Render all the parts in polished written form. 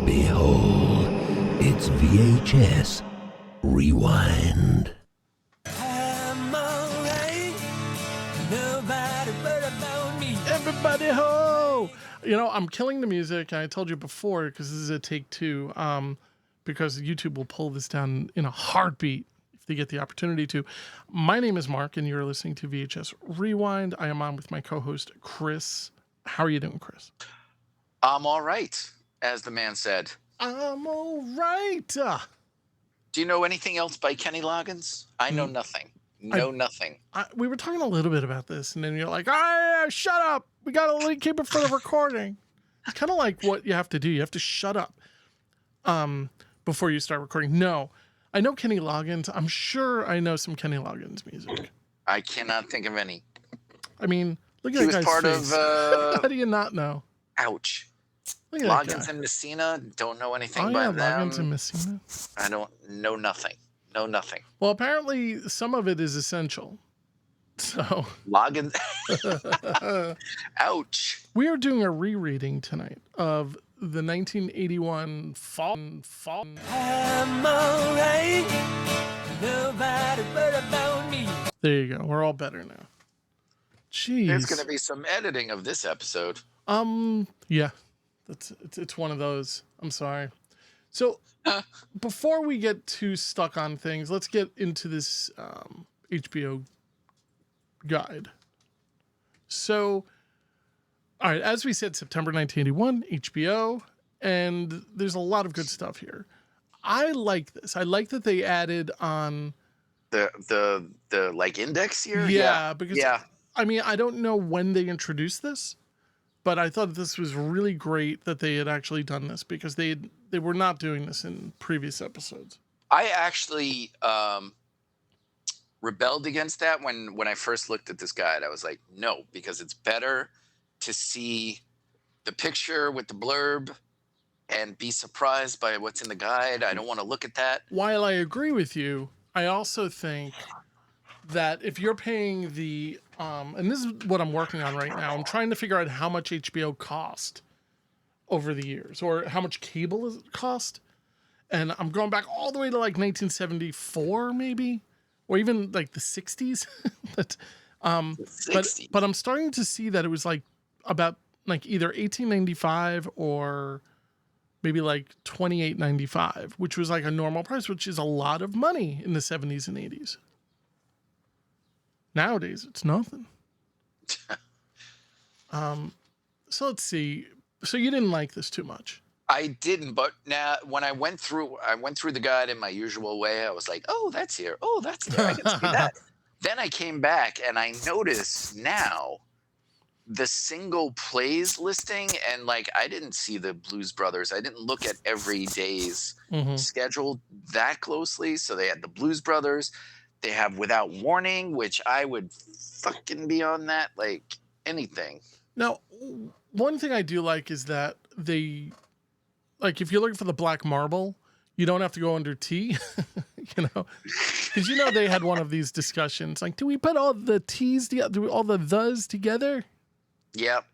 Behold, it's VHS Rewind. I'm alright. Nobody but about me. Everybody ho! You know, I'm killing the music. I told you before because this is a take two. Because YouTube will pull this down in a heartbeat if they get the opportunity to. My name is Mark, and you're listening to VHS Rewind. I am on with my co-host Chris. How are you doing, Chris? I'm all right, as the man said. I'm all right. Do you know anything else by Kenny Loggins? I know nothing. Nothing. We were talking a little bit about this, and then you're like, "Ah, shut up. We got to keep it for the recording." It's kind of like what you have to do. You have to shut up before you start recording. No, I know Kenny Loggins. I'm sure I know some Kenny Loggins music. I cannot think of any. I mean, look at He that was guy's part face. of. How do you not know? Ouch. Look at that Loggins guy. and Messina. Don't know anything Oh by yeah, them. Loggins and Messina. I don't know nothing. Know nothing. Well, apparently some of it is essential. So Loggins. Ouch. we are doing a rereading tonight of the 1981 Fall. I'm alright. Nobody but about me. There you go. We're all better now. Jeez. There's going to be some editing of this episode. Yeah, it's one of those. I'm sorry. So before we get too stuck on things, let's get into this HBO guide. So, all right, as we said, September 1981, HBO, and there's a lot of good stuff here. I like this. I like that they added on The like index here. because yeah. I mean, I don't know when they introduced this, but I thought this was really great that they had actually done this because they were not doing this in previous episodes. I actually rebelled against that when I first looked at this guide. I was like, no, because it's better to see the picture with the blurb and be surprised by what's in the guide. I don't want to look at that. While I agree with you, I also think that if you're paying the and this is what I'm working on right now, I'm trying to figure out how much HBO cost over the years or how much cable is it cost. And I'm going back all the way to like 1974 maybe, or even like the 60s. but I'm starting to see that it was like about like either 1895 or maybe like 28.95, which was like a normal price, which is a lot of money in the 70s and 80s. Nowadays, it's nothing. So let's see. So you didn't like this too much. I didn't, but now when I went through the guide in my usual way. I was like, oh, that's here. Oh, that's there. I can see that. Then I came back and I noticed now the single plays listing, and like I didn't see the Blues Brothers. I didn't look at every day's schedule that closely. So they had the Blues Brothers. They have Without Warning, which I would fucking be on that like anything. Now, one thing I do like is that they, like, if you're looking for the Black Marble, you don't have to go under T, you know, because you know they had one of these discussions like, do we put all the T's together, do all the thes together? Yep.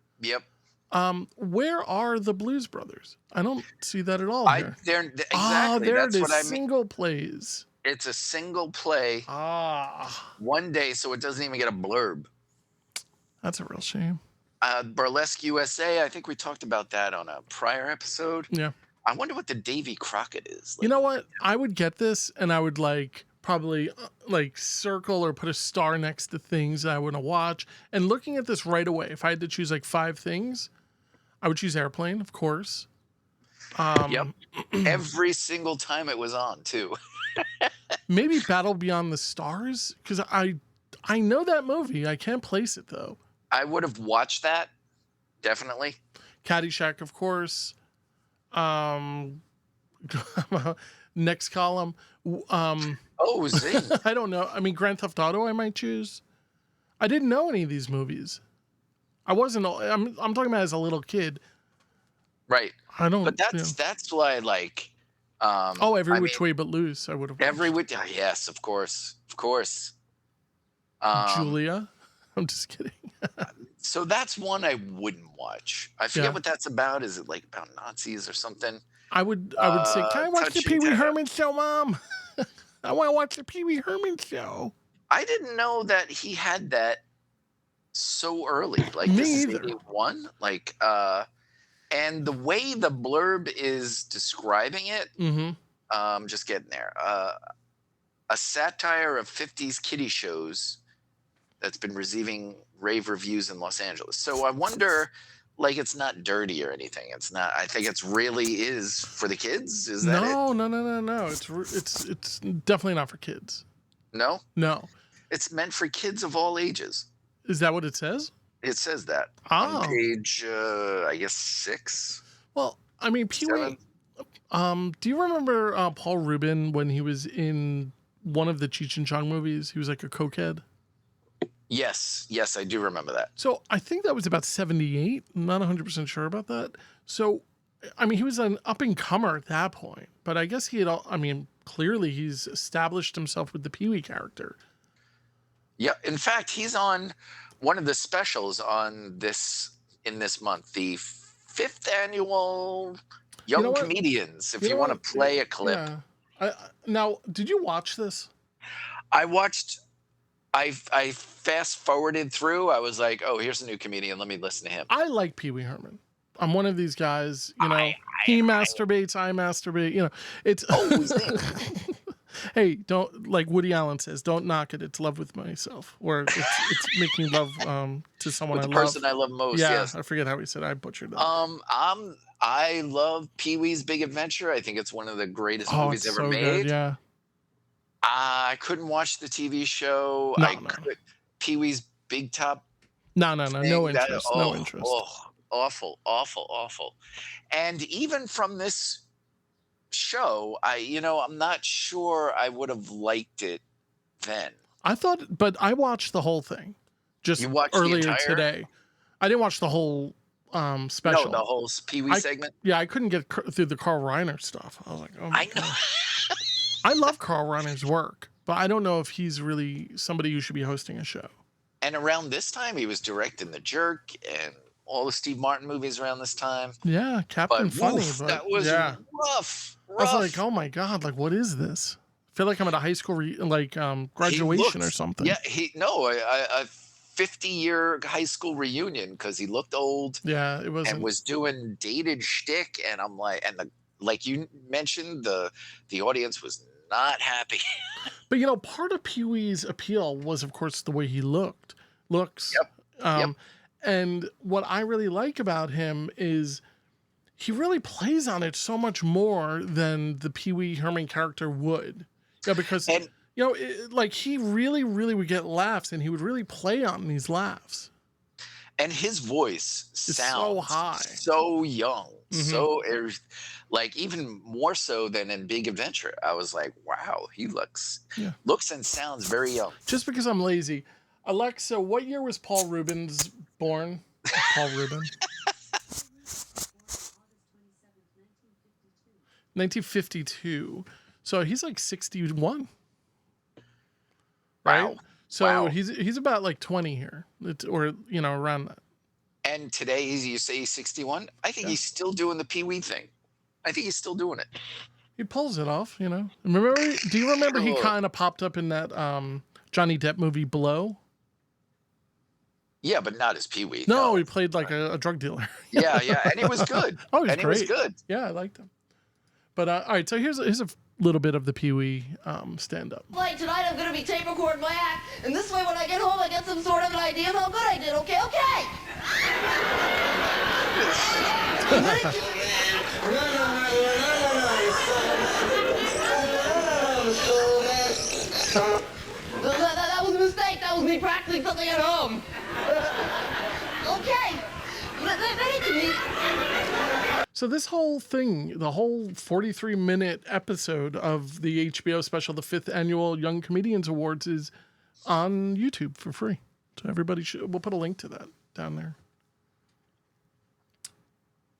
Where are the Blues Brothers? I don't see that at all here. Exactly. There That's it is. what I mean. Single plays. It's a single play. One day, so it doesn't even get a blurb. That's a real shame. Burlesque USA. I think we talked about that on a prior episode. Yeah. I wonder what the Davy Crockett is. You know what? I would get this, and I would like probably like circle or put a star next to things that I want to watch. And looking at this right away, if I had to choose like 5 things, I would choose Airplane, of course. Yep. Every single time it was on, too. Maybe Battle Beyond the Stars, because I know that movie. I can't place it though. I would have watched that, definitely. Caddyshack, of course. Next column. Zing. I don't know. I mean, Grand Theft Auto I might choose. I didn't know any of these movies. I'm talking about as a little kid. Right. I don't. But that's why, like. Every Which Way But Loose. I would have. Yes, of course. Julia. I'm just kidding. So that's one I wouldn't watch. I forget Yeah. what that's about. Is it like about Nazis or something? I would say, can I watch the Touching. Pee Wee Herman show, Mom? I want to watch the Pee Wee Herman show. I didn't know that he had that so early. Like Me this is either. 81. Like and the way the blurb is describing it, just getting there. A satire of 50s kiddie shows that's been receiving rave reviews in Los Angeles. So I wonder, like, it's not dirty or anything. It's not. I think it's really is for the kids. Is that it? No. It's definitely not for kids. No, No. it's meant for kids of all ages. Is that what it says? It says that Oh. on page, I guess 6. Well, I mean, Pee Wee. 7. Do you remember Paul Rubin when he was in one of the Cheech and Chong movies? He was like a cokehead. Yes, I do remember that. So I think that was about 78. I'm not 100% sure about that. So, I mean, he was an up and comer at that point, but I guess he had all, I mean, clearly he's established himself with the Pee Wee character. Yeah, in fact, he's on one of the specials in this month, the 5th annual Young Comedians. If you want to play a clip. Yeah. Now, did you watch this? I watched. I fast forwarded through. I was like, oh, here's a new comedian. Let me listen to him. I like Pee Wee Herman. I'm one of these guys, you know, he masturbates, I masturbate, you know, it's, hey, don't, like Woody Allen says, don't knock it. It's love with myself, or it's making love to someone with I the love. person I love most. Yeah, yes. I forget how he said. I butchered that. I love Pee-wee's Big Adventure. I think it's one of the greatest movies ever made. Good, yeah. I couldn't watch the TV show. No. Pee-wee's Big Top. No interest. No interest. Awful. And even from this show, I'm not sure I would have liked it then. I thought, but I watched the whole thing just earlier today. I didn't watch the whole special. No, the whole Pee-wee segment. Yeah, I couldn't get through the Carl Reiner stuff. I was like, oh my God. I love Carl Reiner's work, but I don't know if he's really somebody who should be hosting a show. And around this time, he was directing The Jerk and all the Steve Martin movies around this time. Yeah, Captain Funny. But that was rough. I was like, oh my God, like, what is this? I feel like I'm at a high school, graduation or something. Yeah, a 50-year high school reunion because he looked old. Yeah, it was. And was doing dated shtick. And I'm like, like you mentioned, the audience was not happy. But part of Pee-wee's appeal was, of course, the way he looks. Yep. And what I really like about him is he really plays on it so much more than the Pee Wee Herman character would. Yeah, because he really, really would get laughs, and he would really play on these laughs. And his voice sounds so high, so young, so like even more so than in Big Adventure. I was like, wow, he looks and sounds very young. Just because I'm lazy. Alexa, what year was Paul Rubens born? Paul Rubin. 1952. So he's like 61. Right? Wow. So he's about like 20 here. Around that. And today you say he's 61? I think he's still doing the Pee-wee thing. I think he's still doing it. He pulls it off, Remember? Do you remember he kind of popped up in that Johnny Depp movie Blow? Yeah, but not as Pee-wee. No, he played like a drug dealer. Yeah, and he was good. Oh, he was good. Yeah, I liked him. But all right, so here's a little bit of the Pee-wee stand-up. Like tonight, I'm gonna be tape recording my act, and this way, when I get home, I get some sort of an idea of how good I did. Okay. That was a mistake. That was me practicing something at home. Okay. So this whole thing, the whole 43-minute episode of the HBO special, the 5th Annual Young Comedians Awards, is on YouTube for free. So everybody we'll put a link to that down there.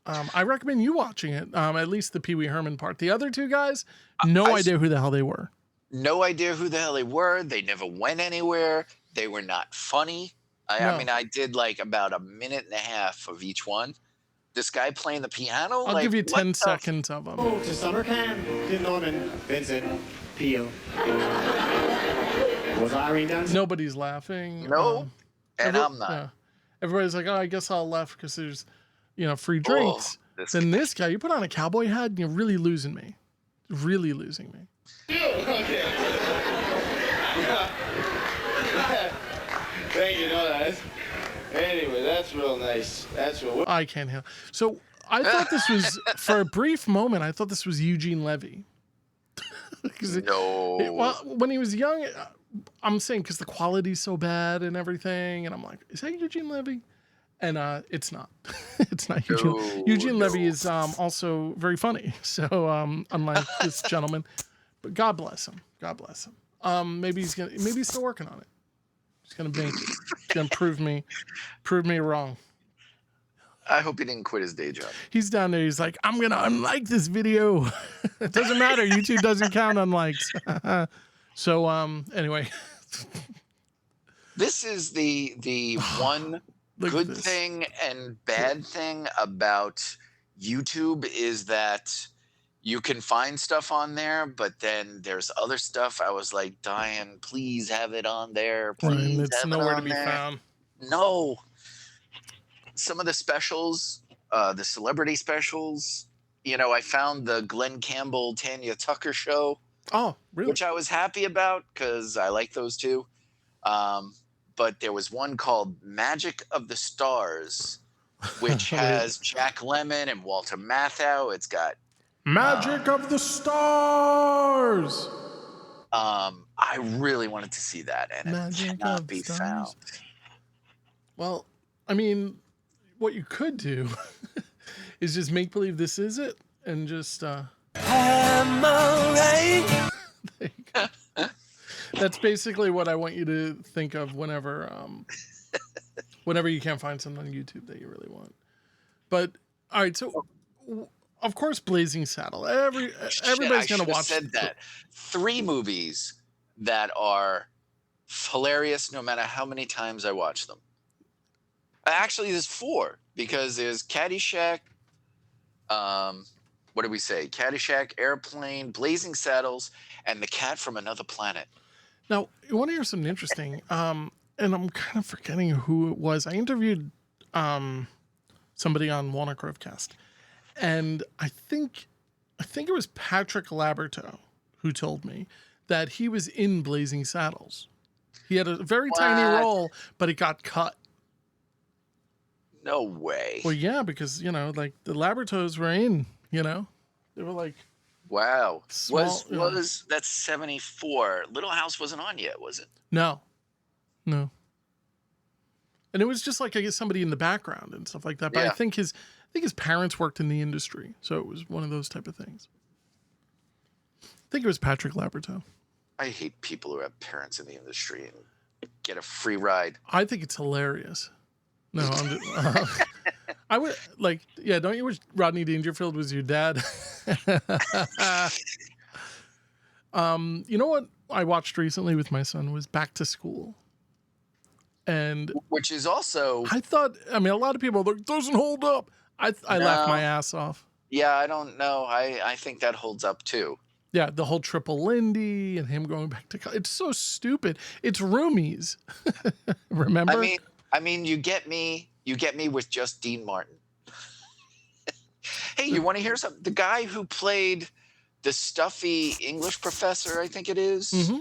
I recommend you watching it, at least the Pee Wee Herman part. The other two guys, no idea who the hell they were. No idea who the hell they were. They never went anywhere. They were not funny. I mean, I did like about a minute and a half of each one. This guy playing the piano. I'll like, give you what 10 the seconds of them. To summer camp in Norman, Vincent, Peel. Was Irene dancing? Nobody's laughing. No, and I'm not. Yeah. Everybody's like, oh, I guess I'll left because there's, free drinks. this Then this guy, you put on a cowboy hat and you're really losing me. Really losing me. Okay. Thank you, no, that. Anyway, that's real nice. That's real. I can't handle. So I thought this was, for a brief moment, I thought this was Eugene Levy. No. Well, when he was young, I'm saying because the quality's so bad and everything, and I'm like, is that Eugene Levy? And it's not. It's not Eugene. No, Eugene no. Levy is also very funny. So unlike this gentleman, but God bless him. God bless him. Maybe he's still working on it. He's gonna make it. He's gonna prove me wrong. I hope he didn't quit his day job. He's down there. He's like, I'm gonna unlike this video. It doesn't matter. YouTube doesn't count on likes. So anyway, This is the one Look at good this. thing and bad thing about YouTube is that you can find stuff on there, but then there's other stuff. I was like, Diane, please have it on there. Please Ryan, it's have nowhere it to on be there. found. No. Some of the specials, the celebrity specials, I found the Glenn Campbell, Tanya Tucker show, Oh, really? which I was happy about because I like those two. But there was one called Magic of the Stars, which has Jack Lemmon and Walter Matthau. It's got Magic of the Stars. I really wanted to see that, and Magic it cannot of be Stars. found. Well, I mean, what you could do is just make believe this is it, and just I'm alright. there you go. That's basically what I want you to think of whenever you can't find something on YouTube that you really want. But all right, so of course, Blazing Saddle. Everybody's gonna watch. Said that. 3 movies that are hilarious, no matter how many times I watch them. Actually, there's 4 because there's Caddyshack. What did we say? Caddyshack, Airplane, Blazing Saddles, and The Cat from Another Planet. Now, you want to hear something interesting? And I'm kind of forgetting who it was. I interviewed somebody on Walnut Grove Cast, and I think it was Patrick Laberto who told me that he was in Blazing Saddles. He had a very tiny What? role, but it got cut. No way. Well, yeah, because like the Labertos were in. They were like, Wow. Small- Was that's 74. Little House wasn't on yet, was it? no. And it was just like, I guess, somebody in the background and stuff like that. But I Yeah. think his parents worked in the industry, so it was one of those type of things. I think it was Patrick Laberto. I hate people who have parents in the industry and get a free ride. I think it's hilarious. No, I'm just, I would don't you wish Rodney Dangerfield was your dad? You know what I watched recently with my son was Back to School. And Which is also, I thought, a lot of people are like, doesn't hold up. I laughed my ass off. yeah, I don't know. I think that holds up too. Yeah, the whole triple Lindy and him going back to college. It's so stupid. It's roomies. Remember? I mean, you get me with just Dean Martin. Hey, you want to hear something? The guy who played the stuffy English professor, I think it is, Mhm.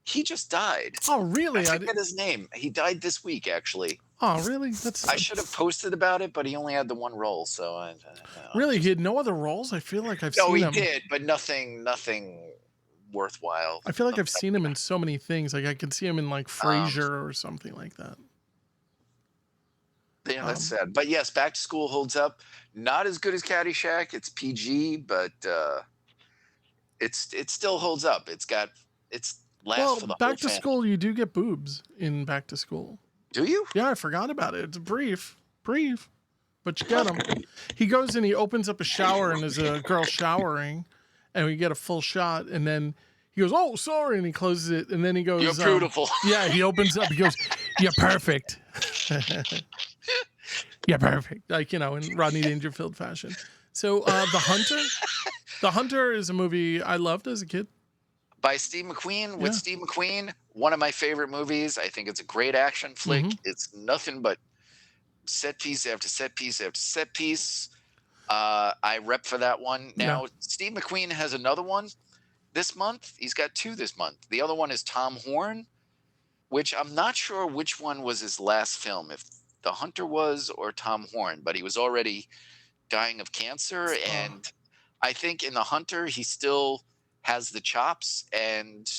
he just died. Oh, really? I forget his name. He died this week, actually. Oh, really? I should have posted about it, but he only had the one role, so I Really? He had no other roles? I feel like I've No, seen he him. did, but nothing worthwhile. I feel like I've seen him in so many things. Like I could see him in like Frasier or something like that. Yeah, that's sad. But yes, Back to School holds up. Not as good as Caddyshack. It's PG, but it still holds up. It's lasts Well, for the whole Back to family. School, you do get boobs in Back to School. Do you? Yeah, I forgot about it. It's brief, but you get them. He goes and he opens up a shower and there's a girl showering, and we get a full shot, and then he goes, "Oh, sorry," and he closes it, and then he goes, You're beautiful. Yeah, he opens up. He goes, You're perfect. You're perfect. Like, in Rodney Dangerfield fashion. So The Hunter. The Hunter is a movie I loved as a kid. By Steve McQueen, with Yeah. Steve McQueen, one of my favorite movies. I think it's a great action flick. It's nothing but set piece after set piece after set piece. I rep for that one. Now, Steve McQueen has another one this month. He's got two this month. The other one is Tom Horn, which I'm not sure which one was his last film, if The Hunter was or Tom Horn, but he was already dying of cancer. And I think in The Hunter, he still has the chops. And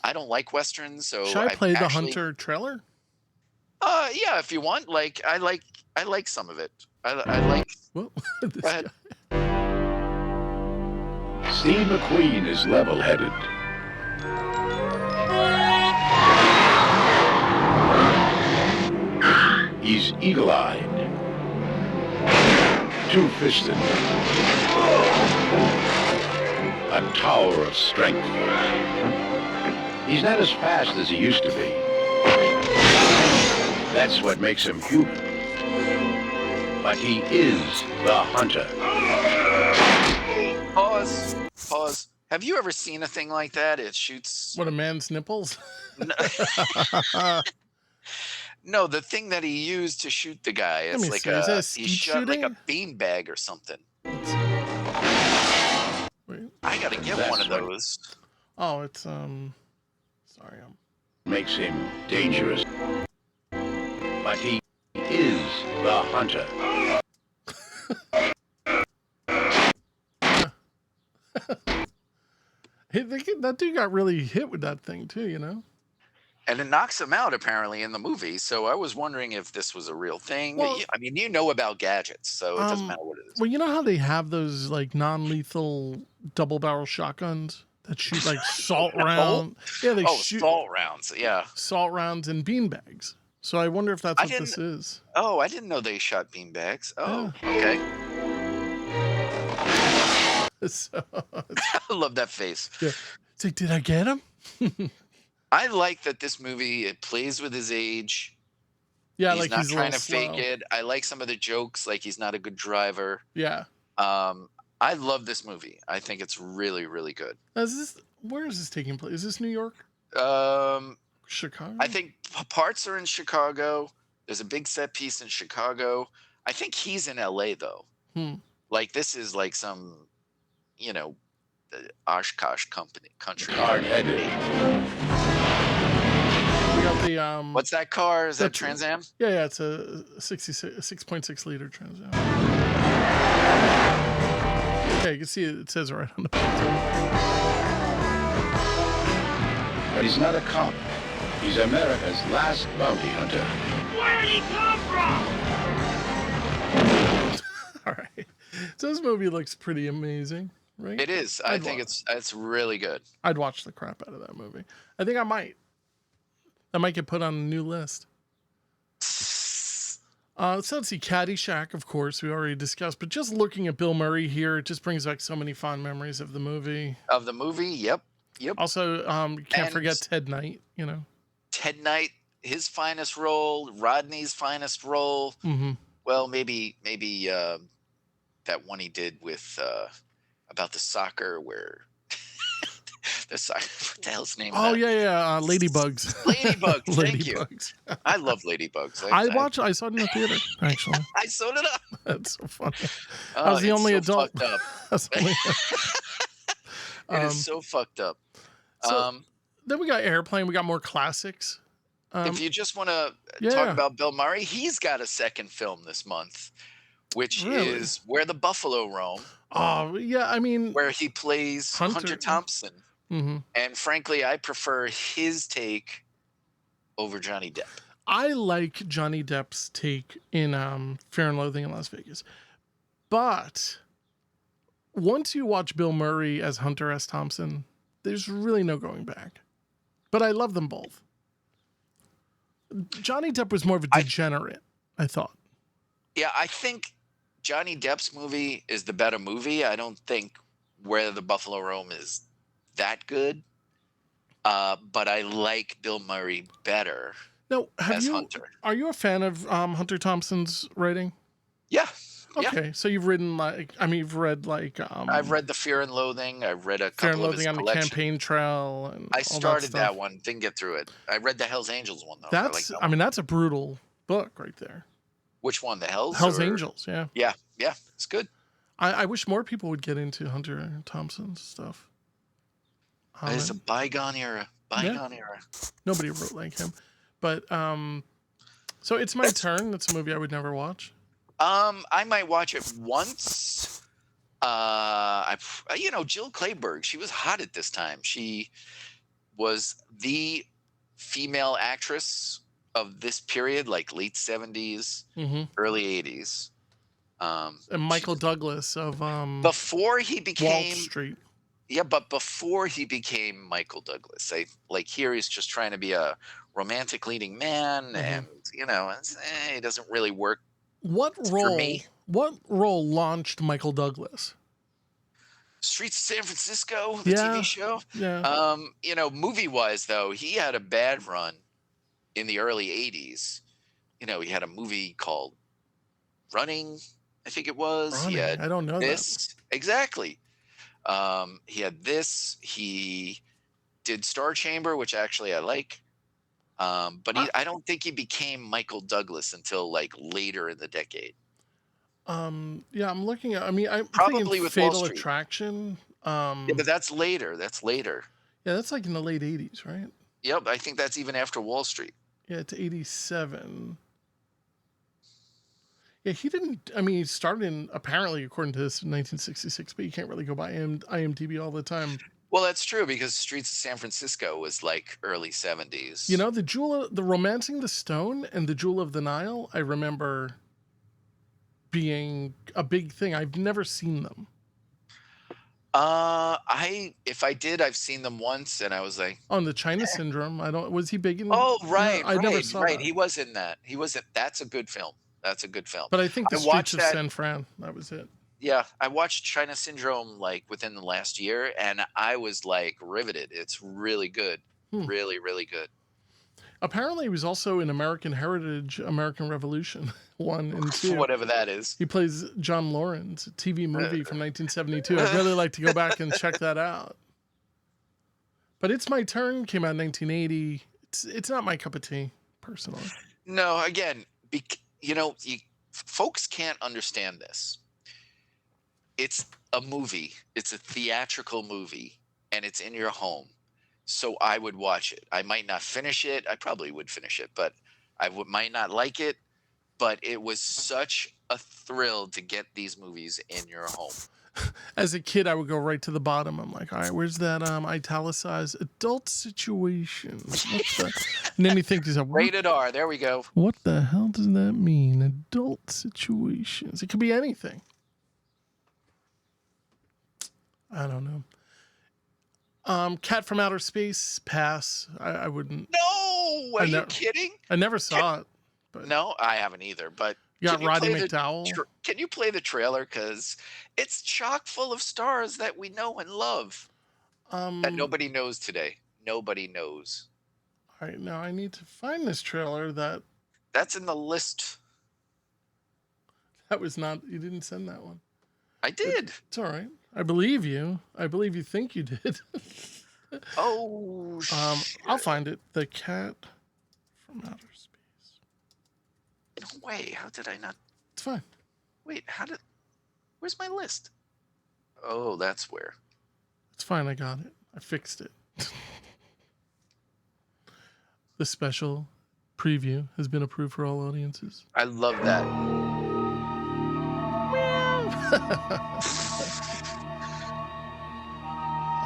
I don't like Westerns. So Should I play the Hunter trailer? Yeah, if you want. Like, I like some of it. I like. Well, Go ahead. Steve McQueen is level-headed. He's eagle-eyed, two-fisted, a tower of strength. He's not as fast as he used to be. That's what makes him human. But he is the hunter. Pause. Have you ever seen a thing like that? It shoots. What, a man's nipples? No, the thing that he used to shoot the guy. It's like he shot like a beanbag or something. Wait. I gotta get one of those. Oh, it's sorry, Makes him dangerous. But he is the hunter. Hey, that dude got really hit with that thing too, And it knocks him out apparently in the movie. So I was wondering if this was a real thing. Well, I mean, you know about gadgets, so it doesn't matter what it is. Well, you know how they have those like non-lethal double-barrel shotguns that shoot like salt rounds? Yeah, they shoot salt rounds. Yeah, salt rounds and beanbags. So I wonder if that's what this is. Oh, I didn't know they shot beanbags. Oh, okay. So, I love that face. Yeah. It's like, did I get him? I like that this movie, it plays with his age. Yeah, he's like not he's trying to slow. fake it. I like some of the jokes, like he's not a good driver. Yeah. I love this movie. I think it's really, really good. Where is this taking place? Is this New York? Chicago? I think parts are in Chicago. There's a big set piece in Chicago. I think he's in LA though. Like this is like some, Oshkosh country. Hard-headed. We got the What's that car? Is that Trans Am? Yeah, it's a 6.6 liter Trans Am. Okay, you can see it says right on the back. But he's not a cop. He's America's last bounty hunter. Where did he come from? All right. So this movie looks pretty amazing, right? It is. I think it's really good. I'd watch the crap out of that movie. I think I might. That might get put on a new list. So let's see. Caddyshack, of course, we already discussed. But just looking at Bill Murray here, it just brings back so many fond memories of the movie. Yep. Also, can't forget Ted Knight, Ted Knight, his finest role, Rodney's finest role. Mm-hmm. Well, maybe that one he did with about the soccer where the soccer. What the hell's the name? Oh of that? yeah, Ladybugs. Ladybugs. Thank you. Ladybugs. I love Ladybugs. I saw it in the theater actually. I sewed it up. That's so funny. I was the it's only so adult. fucked up. It is so fucked up. Then we got Airplane. We got more classics. If you just want to talk about Bill Murray, he's got a second film this month, which is Where the Buffalo Roam. Oh, yeah. I mean, where he plays Hunter Thompson. Mm-hmm. And frankly, I prefer his take over Johnny Depp. I like Johnny Depp's take in Fear and Loathing in Las Vegas. But once you watch Bill Murray as Hunter S. Thompson, there's really no going back. But I love them both. Johnny Depp was more of a degenerate, I thought. Yeah, I think Johnny Depp's movie is the better movie. I don't think Where the Buffalo Roam is that good. But I like Bill Murray better. Now, as Hunter. are you a fan of Hunter Thompson's writing? Yeah. Okay, so you've you've read like I've read the Fear and Loathing. I've read a Fear and couple of his Loathing on the collections. Campaign Trail and I all started that stuff. one, didn't get through it. I read the Hell's Angels one though. I like that I one. mean, that's a brutal book right there. Which one? The Hells? Hell's or- Angels, yeah. Yeah, it's good. I wish more people would get into Hunter Thompson's stuff. It's a bygone era. Bygone era. Nobody wrote like him. But so It's My Turn. That's a movie I would never watch. I might watch it once. Jill Clayburgh, she was hot at this time. She was the female actress of this period, like late 70s, early 80s. And Michael Douglas of before he Wall became Street. Yeah, but before he became Michael Douglas, here he's just trying to be a romantic leading man, and he doesn't really work. What role launched Michael Douglas? Streets of San Francisco, the TV show. Yeah. Movie wise though, he had a bad run in the early 80s. He had a movie called Running, I think it was. Running, He had I don't know this. Exactly. He had this. He did Star Chamber, which actually I like. But I don't think he became Michael Douglas until like later in the decade. Yeah, I'm looking at. I mean, I'm Probably thinking with Wall Fatal Street. Attraction. Yeah, but that's later. Yeah, that's like in the late '80s, right? Yep, I think that's even after Wall Street. Yeah, it's '87. Yeah, he didn't. I mean, he started in, apparently, according to this, 1966, but you can't really go by IMDb all the time. Well, that's true because Streets of San Francisco was like early 70s. The Romancing the Stone and the Jewel of the Nile, I remember being a big thing. I've never seen them. If I did, I've seen them once, and I was like, On the China Syndrome, was he big in? oh, right, I never saw that. He was in that. That's a good film. That's a good film. But I think the Streets watched of that- San Fran, that was it. Yeah, I watched China Syndrome like within the last year, and I was like riveted. It's really good, really, really good. Apparently, he was also in American Heritage, American Revolution 1 and 2. Whatever that is. He plays John Lawrence, a TV movie from 1972. I'd really like to go back and check that out. But It's My Turn came out in 1980. It's not my cup of tea, personally. No, again, folks can't understand this. It's a movie. It's a theatrical movie, and it's in your home. So I would watch it. I might not finish it. I probably would finish it, but might not like it. But it was such a thrill to get these movies in your home. As a kid, I would go right to the bottom. I'm like, all right, where's that italicized adult situations? And then you think to yourself, Rated R. There we go. What the hell does that mean? Adult situations. It could be anything. I don't know. Cat from Outer Space, pass. I wouldn't. No, are you kidding? I never saw it. But No, I haven't either. But you got can you Roddy play the McDowell. can you play the trailer? Because it's chock full of stars that we know and love that nobody knows today. Nobody knows. All right, now I need to find this trailer That's in the list. that was not. You didn't send that one. I did. It's all right. I believe you. I believe you think you did. Oh, I'll find it. The Cat from Outer Space. no way. How did I not? It's fine. Wait, where's my list? Oh, that's where. It's fine. I got it. I fixed it. The special preview has been approved for all audiences. I love that.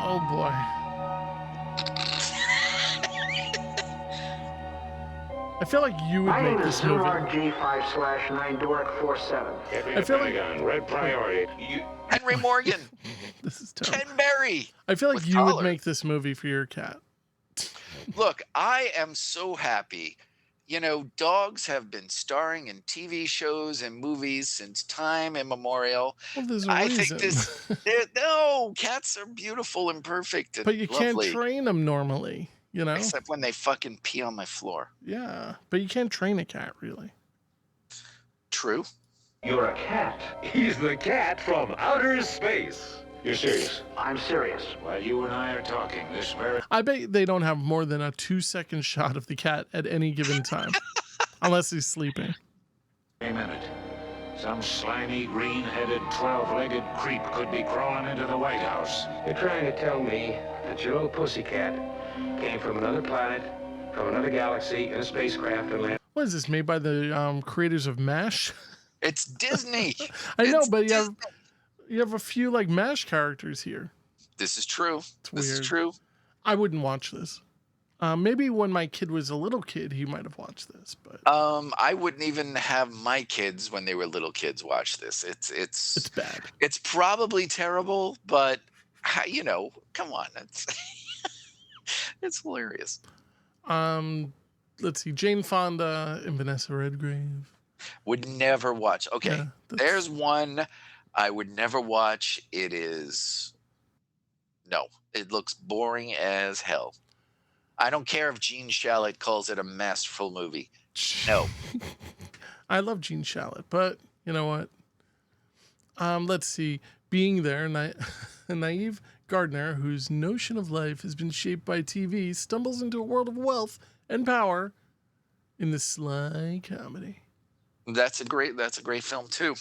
Oh boy. I feel like you would My make name is this movie. CRG5/9 I feel like Red priority. Henry Morgan, this is terrible. Ken Berry. I feel like with you collar. would make this movie for your cat. Look, I am so happy. Dogs have been starring in TV shows and movies since time immemorial. Well, there's a I reason. think no, cats are beautiful and perfect and But you can't lovely. train them normally. you know? Except when they fucking pee on my floor. Yeah, but you can't train a cat, really. True. You're a cat. He's the cat from outer space. You're serious? I'm serious. While you and I are talking, this very I bet they don't have more than a 2-second shot of the cat at any given time, unless he's sleeping. minute, some slimy, green-headed, 12-legged creep could be crawling into the White House. You're trying to tell me that your little pussycat came from another planet, from another galaxy, in a spacecraft and landed. What is this, made by the creators of MASH? It's Disney. I know, It's but Disney. you have a few like MASH characters here. This is true. It's This is weird. true. I wouldn't watch this. Maybe when my kid was a little kid, he might have watched this, but I wouldn't even have my kids when they were little kids watch this. it's bad. It's probably terrible, but you know, come on, it's it's hilarious. Let's see, Jane Fonda and Vanessa Redgrave. Would never watch. Okay, Yeah, there's one I would never watch. It looks boring as hell. I don't care if Gene Shalit calls it a masterful movie. No. I love Gene Shalit, but you know what? Let's see. Being there, a naive gardener whose notion of life has been shaped by TV stumbles into a world of wealth and power in this sly comedy. That's a great film too.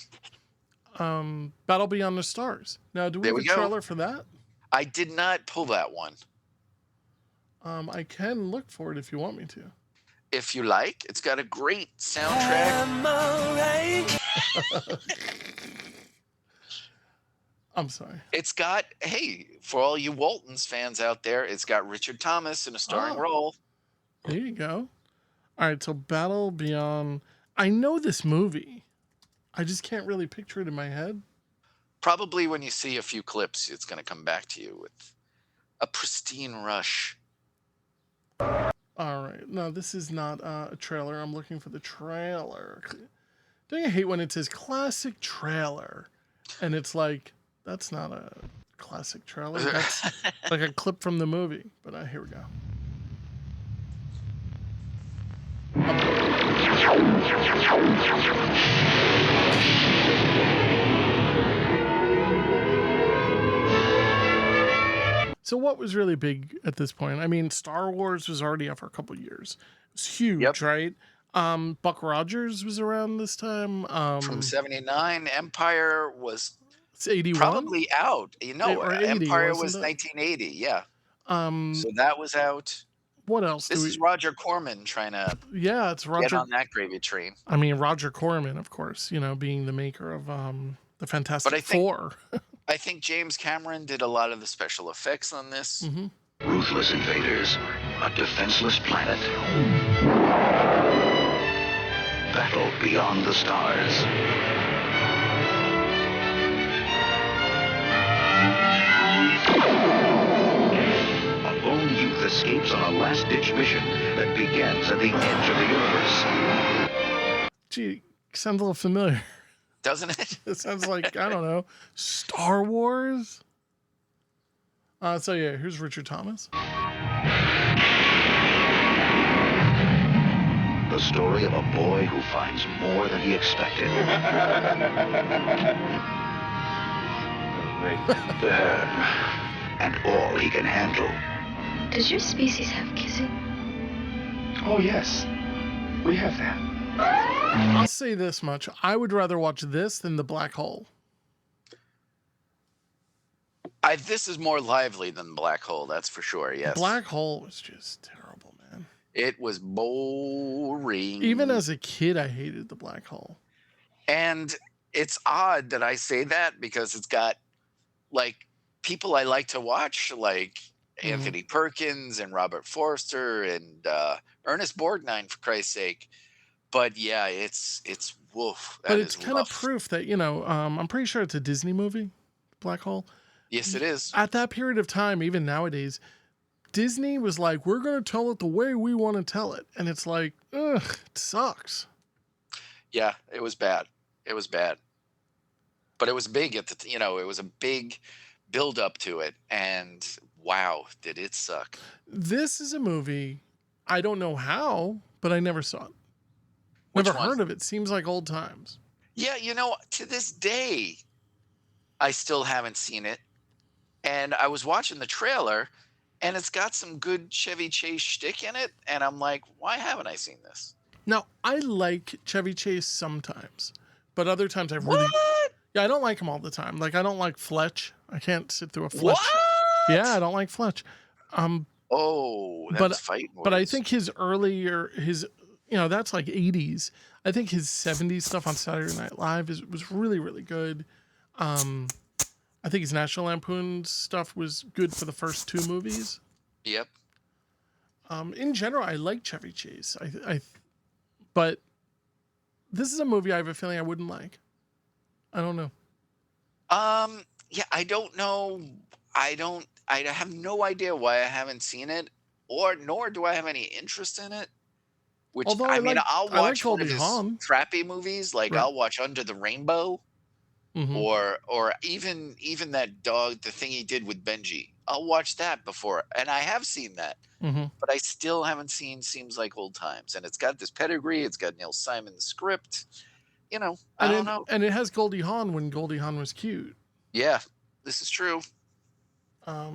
Battle Beyond the Stars. Now, do we There have we a go. trailer for that? I did not pull that one. I can look for it if you want me to. If you like, it's got a great soundtrack. I'm sorry. It's got, hey, for all you Waltons fans out there, it's got Richard Thomas in a starring Oh. role. There you go. All right, so Battle Beyond. I know this movie. I just can't really picture it in my head. Probably when you see a few clips, it's going to come back to you with a pristine rush. All right. No, this is not a trailer. I'm looking for the trailer. Don't you hate when it says classic trailer? And it's like, that's not a classic trailer. That's like a clip from the movie. But here we go. So what was really big at this point? I mean, Star Wars was already out for a couple years. It was huge, Yep. right? Buck Rogers was around this time. From 79, Empire was It's 81. probably out. You know, Or 80, Empire wasn't was it? 1980, yeah. Um, So that was out. what else? This is Roger Corman trying to Yeah, it's get Roger. on that gravy train. I mean, Roger Corman, of course. You know, being the maker of the Fantastic I think- Four. I think James Cameron did a lot of the special effects on this. Mm-hmm. Ruthless invaders, a defenseless planet. Battle beyond the stars. A lone youth escapes on a last-ditch mission that begins at the edge of the universe. Gee, sounds a little familiar. Doesn't it? It sounds like, I don't know, Star Wars? So yeah, here's Richard Thomas. The story of a boy who finds more than he expected. And all he can handle. Does your species have kissing? Oh, yes. We have that. I'll say this much. I would rather watch this than The Black Hole. This is more lively than Black Hole, that's for sure. Yes. Black Hole was just terrible, man. It was boring. Even as a kid, I hated The Black Hole. And it's odd that I say that because it's got like people I like to watch, like Anthony Perkins and Robert Forster and Ernest Borgnine, for Christ's sake. But yeah, it's woof. But it's kind of proof that, you know, I'm pretty sure it's a Disney movie, Black Hole. Yes, it is. At that period of time, even nowadays, Disney was like, we're going to tell it the way we want to tell it. And it's like, ugh, it sucks. Yeah, it was bad. It was bad. But it was big at the, it was a big build up to it, and wow, did it suck. This is a movie, I don't know how, but I never saw it. Which Never one? heard of it. Seems like old times. Yeah, to this day, I still haven't seen it. And I was watching the trailer, and it's got some good Chevy Chase shtick in it, and I'm like, why haven't I seen this? Now, I like Chevy Chase sometimes, but other times I really... What? Yeah, I don't like him all the time. Like, I don't like Fletch. I can't sit through a Fletch. What? Yeah, I don't like Fletch. Oh, But that's fighting but I words. think his earlier, that's like 80s. I think his 70s stuff on Saturday Night Live was really, really good. I think his National Lampoon stuff was good for the first 2 movies. Yep. In general, I like Chevy Chase. But this is a movie I have a feeling I wouldn't like. I don't know. Yeah, I don't know. I have no idea why I haven't seen it, nor do I have any interest in it. Which, Although I mean, I'll I like watch one of Goldie his Hawn. crappy movies, like Right. I'll watch Under the Rainbow, Mhm. or even that dog, the thing he did with Benji. I'll watch that before, and I have seen that, Mhm. but I still haven't seen Seems Like Old Times, and it's got this pedigree. It's got Neil Simon's script. I don't know. And it has Goldie Hawn when Goldie Hawn was cute. Yeah, this is true.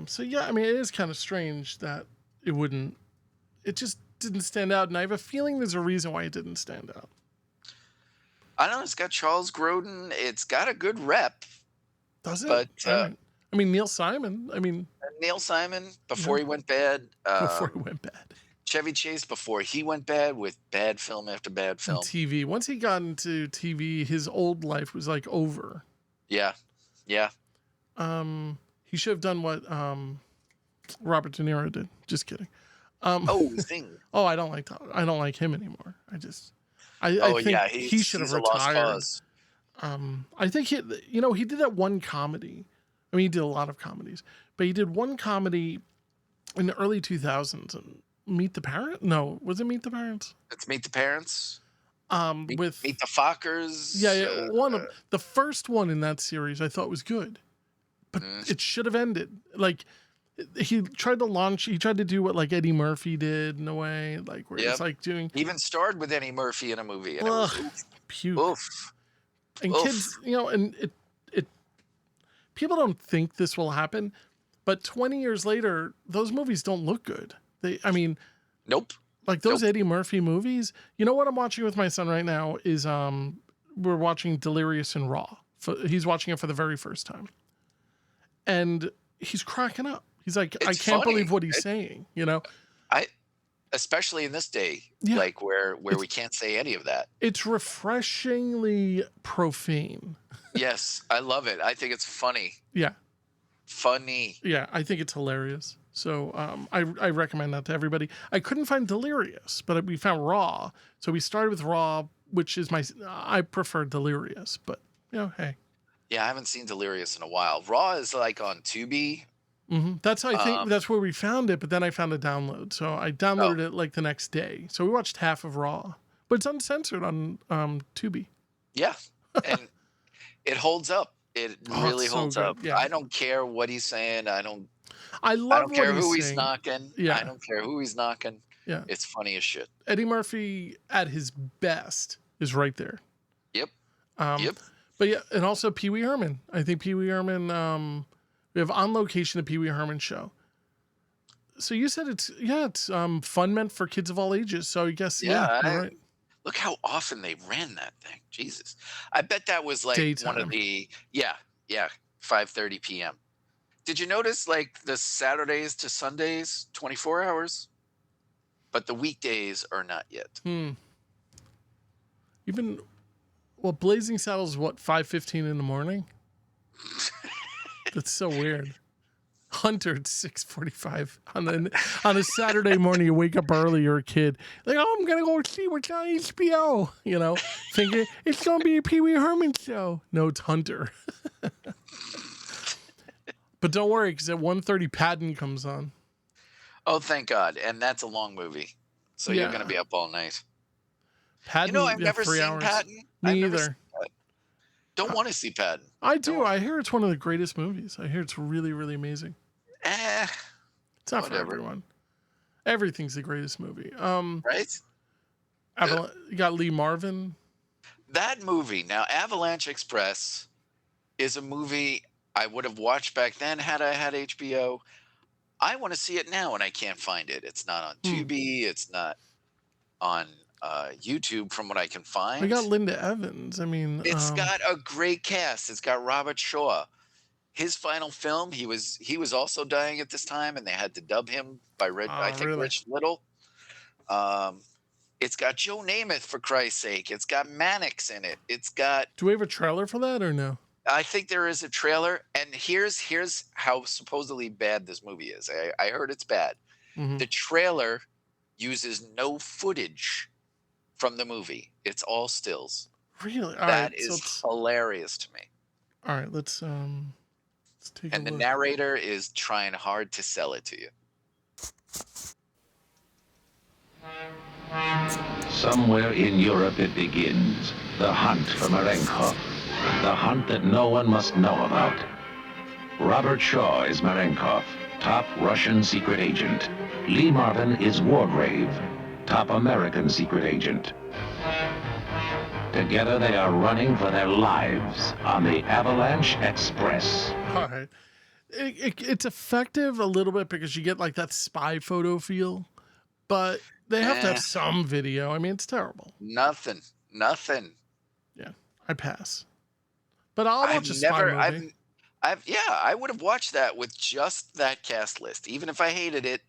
So yeah, I mean, it is kind of strange that it just didn't stand out, and I have a feeling there's a reason why it didn't stand out. I don't know. It's got Charles Grodin. It's got a good rep. Does it? But All right. I mean, Neil Simon. I mean, Neil Simon before he went bad. before he went bad. Chevy Chase before he went bad with bad film after bad And film. TV. Once he got into TV, his old life was like over. Yeah, yeah. He should have done what Robert De Niro did. Just kidding. Zing. Oh, I don't like him anymore. I Oh, think yeah, he should have he's a lost retired. cause. I think he did that one comedy. I mean, he did a lot of comedies, but he did one comedy in the early 2000s. Meet the Parent? No, was it Meet the Parents? Let's Meet the Parents. With Meet the Fockers. yeah, one of the first one in that series I thought was good, but it should have ended. Like he tried to do what like Eddie Murphy did in a way, like where it's like doing He even starred with Eddie Murphy in a movie, and it ugh, was puke. oof. And Oof. kids, and it people don't think this will happen, but 20 years later, those movies don't look good. Nope. Like those Eddie Murphy movies. You know what I'm watching with my son right now is we're watching Delirious and Raw. He's watching it for the very first time, and he's cracking up. He's like, I can't believe what he's saying. Especially in this day, Yeah. like where we can't say any of that. It's refreshingly profane. Yes, I love it. I think it's funny. Yeah. Funny. Yeah, I think it's hilarious. So I recommend that to everybody. I couldn't find Delirious, but we found Raw. So we started with Raw, which is I prefer Delirious, but hey. Yeah, I haven't seen Delirious in a while. Raw is like on Tubi. That's how I think that's where we found it, but then I found a download. So I downloaded it like the next day. So we watched half of Raw, but it's uncensored on Tubi. Yeah, and it holds up. It really it's so holds good. up. Yeah. I don't care what he's saying. I don't love care what who he's he's saying. knocking. Yeah. I don't care who he's knocking. Yeah. It's funny as shit. Eddie Murphy at his best is right there. Yep. Yep. But yeah, and also Pee Wee Herman. I think Pee Wee Herman. We have On Location a Pee Wee Herman show. So you said it's fun meant for kids of all ages. So I guess you're right. Look how often they ran that thing. Jesus, I bet that was like Daytime. one of the 5:30 p.m. Did you notice like the Saturdays to Sundays 24 hours, but the weekdays are not yet. Blazing Saddles is what 5:15 in the morning. That's so weird. Hunter at 6:45 on a Saturday morning. You wake up early. You're a kid. Like, oh, I'm gonna go see what's on HBO. Thinking it's gonna be a Pee Wee Herman show. No, it's Hunter. But don't worry, because at 1:30 Patton comes on. Oh, thank God! And that's a long movie, so you're gonna be up all night. Patton, I've never 3 seen hours. Patton. Me I've never either. seen that. Don't want to see Patton. I do. I hear it's one of the greatest movies. I hear it's really, really amazing. It's not for everyone. Everything's the greatest movie. Right? You got Lee Marvin. That movie, now Avalanche Express, is a movie I would have watched back then had I had HBO. I want to see it now and I can't find it. It's not on Tubi. It's not on YouTube from what I can find. We got Linda Evans. I mean, it's got a great cast. It's got Robert Shaw. His final film, he was also dying at this time, and they had to dub him by Rich Little. It's got Joe Namath, for Christ's sake. It's got Mannix in it. It's got. Do we have a trailer for that or no? I think there is a trailer, and here's how supposedly bad this movie is. I heard it's bad. Mm-hmm. The trailer uses no footage from the movie. It's all stills. Really? That is hilarious to me. All right, let's take a look. And the narrator is trying hard to sell it to you. Somewhere in Europe it begins. The hunt for Marenkov. The hunt that no one must know about. Robert Shaw is Marenkov, top Russian secret agent. Lee Marvin is Wargrave, top American secret agent. Together they are running for their lives on the Avalanche Express. All right. It's effective a little bit because you get like that spy photo feel, but they have to have some video. I mean, it's terrible. Nothing. Yeah, I pass. But I'll watch a spy movie. I would have watched that with just that cast list. Even if I hated it,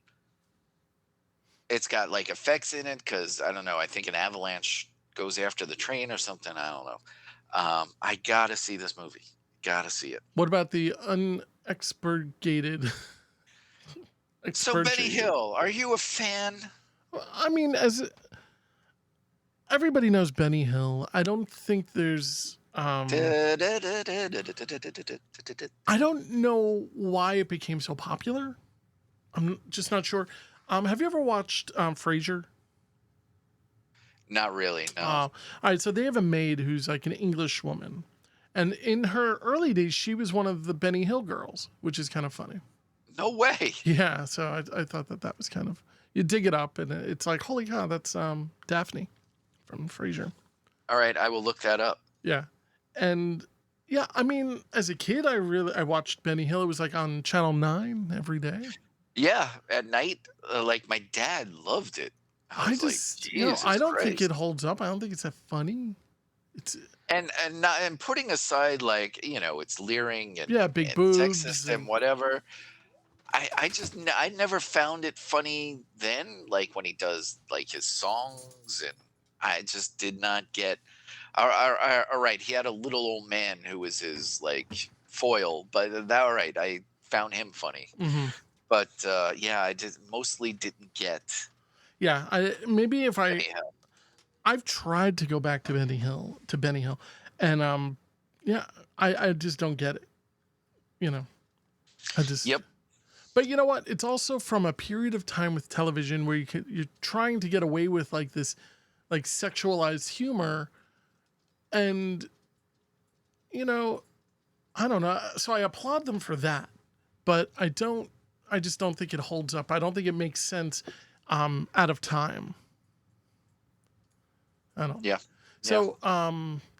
it's got like effects in it because, I don't know, I think an avalanche goes after the train or something. I don't know. I got to see this movie. Got to see it. What about the unexpurgated? So Benny Hill, are you a fan? I mean, as everybody knows Benny Hill, I don't think there's... I don't know why it became so popular. I'm just not sure. Have you ever watched Frasier? Not really, no. All right, so they have a maid who's like an English woman. And in her early days, she was one of the Benny Hill girls, which is kind of funny. No way. Yeah, so I thought that was kind of... You dig it up, and it's like, holy cow, that's Daphne from Frasier. All right, I will look that up. Yeah. And yeah, I mean, as a kid, I watched Benny Hill. It was like on Channel 9 every day. Yeah, at night, like my dad loved it. I don't think it holds up. I don't think it's that funny. It's and putting aside like, it's leering and big and boobs sexist and whatever. I never found it funny then, like when he does like his songs, and I just did not get. All right, he had a little old man who was his like foil, but all right, I found him funny. Mm-hmm. But I mostly didn't get. Yeah, I've tried to go back to Benny Hill, and I just don't get it. Yep. But you know what? It's also from a period of time with television where you're trying to get away with like this, like sexualized humor, and I don't know. So I applaud them for that, but I just don't think it holds up. I don't think it makes sense out of time. I don't. Yeah. So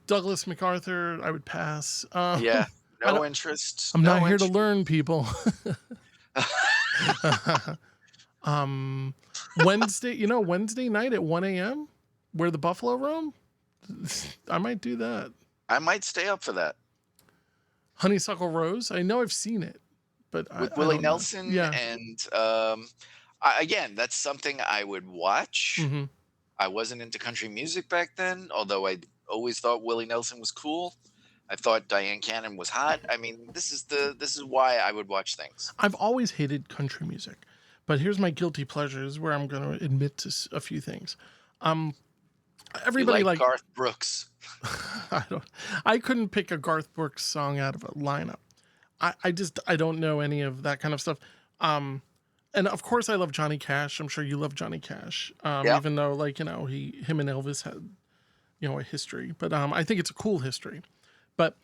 Douglas MacArthur, I would pass. Yeah. No interest. I'm not here to learn, people. Wednesday night at 1 a.m. where the Buffalo roam. I might do that. I might stay up for that. Honeysuckle Rose. I know I've seen it, but with Willie Nelson. Yeah. And again, that's something I would watch. Mm-hmm. I wasn't into country music back then, although I always thought Willie Nelson was cool. I thought Diane Cannon was hot. I mean, this is why I would watch things. I've always hated country music, but here's my guilty pleasures where I'm going to admit to a few things. Everybody like Garth Brooks. I couldn't pick a Garth Brooks song out of a lineup. I don't know any of that kind of stuff. And of course I love Johnny Cash. I'm sure you love Johnny Cash. Even though him and Elvis had, a history, but I think it's a cool history. But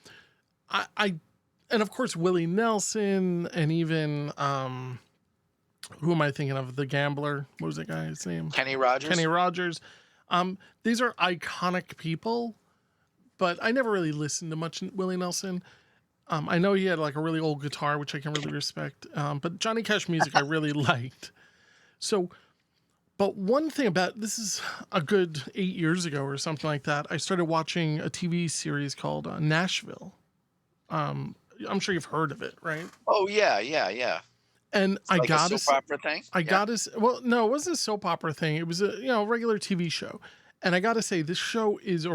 I and of course Willie Nelson, and even who am I thinking of? The gambler. What was that guy's name? Kenny Rogers. Kenny Rogers. These are iconic people, but I never really listened to much Willie Nelson. I know he had like a really old guitar, which I can really respect. But Johnny Cash music I really liked. So, but one thing about this is a good 8 years ago or something like that. I started watching a TV series called Nashville. I'm sure you've heard of it, right? Oh yeah. And It's like a soap opera thing. Well, no, it wasn't a soap opera thing. It was a regular TV show. And I got to say, this show is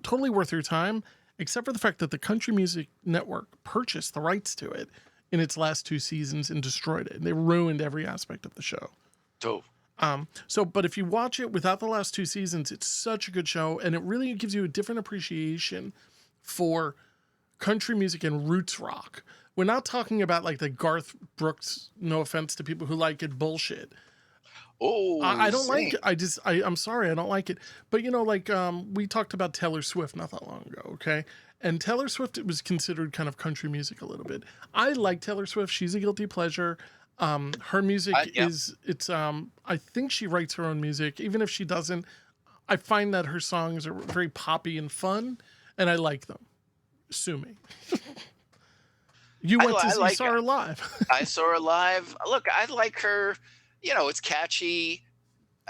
totally worth your time, except for the fact that the Country Music Network purchased the rights to it in its last 2 seasons and destroyed it. And they ruined every aspect of the show. Dope. But if you watch it without the last 2 seasons, it's such a good show, and it really gives you a different appreciation for country music and roots rock. We're not talking about like the Garth Brooks, no offense to people who like it, bullshit. Oh, I don't like it. I'm sorry, I don't like it. But we talked about Taylor Swift not that long ago, okay? And Taylor Swift was considered kind of country music a little bit. I like Taylor Swift. She's a guilty pleasure. Her music I think she writes her own music. Even if she doesn't, I find that her songs are very poppy and fun, and I like them. Sue me. You saw her live. I saw her live. Look, I like her. It's catchy.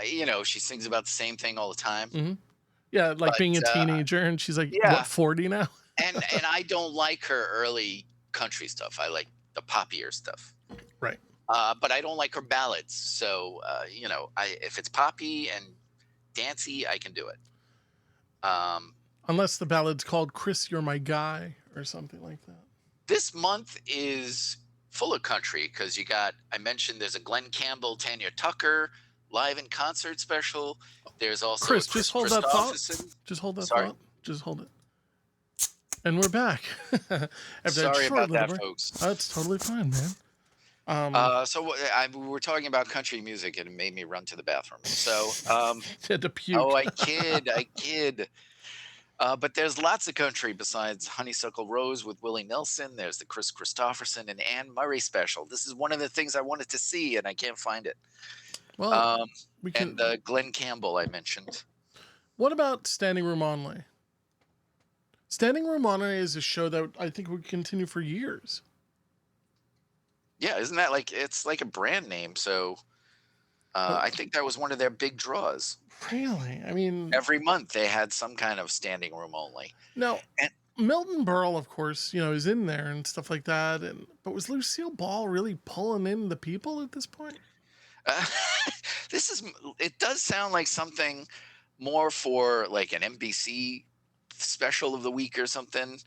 She sings about the same thing all the time. Mm-hmm. Yeah, like being a teenager, and she's like, what, 40 now? and I don't like her early country stuff. I like the poppier stuff. Right. But I don't like her ballads. So, if it's poppy and dancey, I can do it. Unless the ballad's called Chris, You're My Guy or something like that. This month is full of country because I mentioned there's a Glenn Campbell, Tanya Tucker live in concert special. There's also Chris, just hold that thought. Just hold that thought. Just hold it. And we're back. Sorry about that, folks. That's totally fine, man. We were talking about country music, and it made me run to the bathroom. So, had to puke. Oh, I kid. But there's lots of country besides Honeysuckle Rose with Willie Nelson. There's the Chris Christopherson and Anne Murray special. This is one of the things I wanted to see, and I can't find it. Well, and Glenn Campbell I mentioned. What about Standing Room Only? Standing Room Only is a show that I think would continue for years. Yeah, isn't that it's like a brand name? So I think that was one of their big draws. Really? I mean, every month they had some kind of standing room only. No, Milton Berle, of course, is in there and stuff like that. But was Lucille Ball really pulling in the people at this point? It does sound like something more for like an NBC special of the week or something,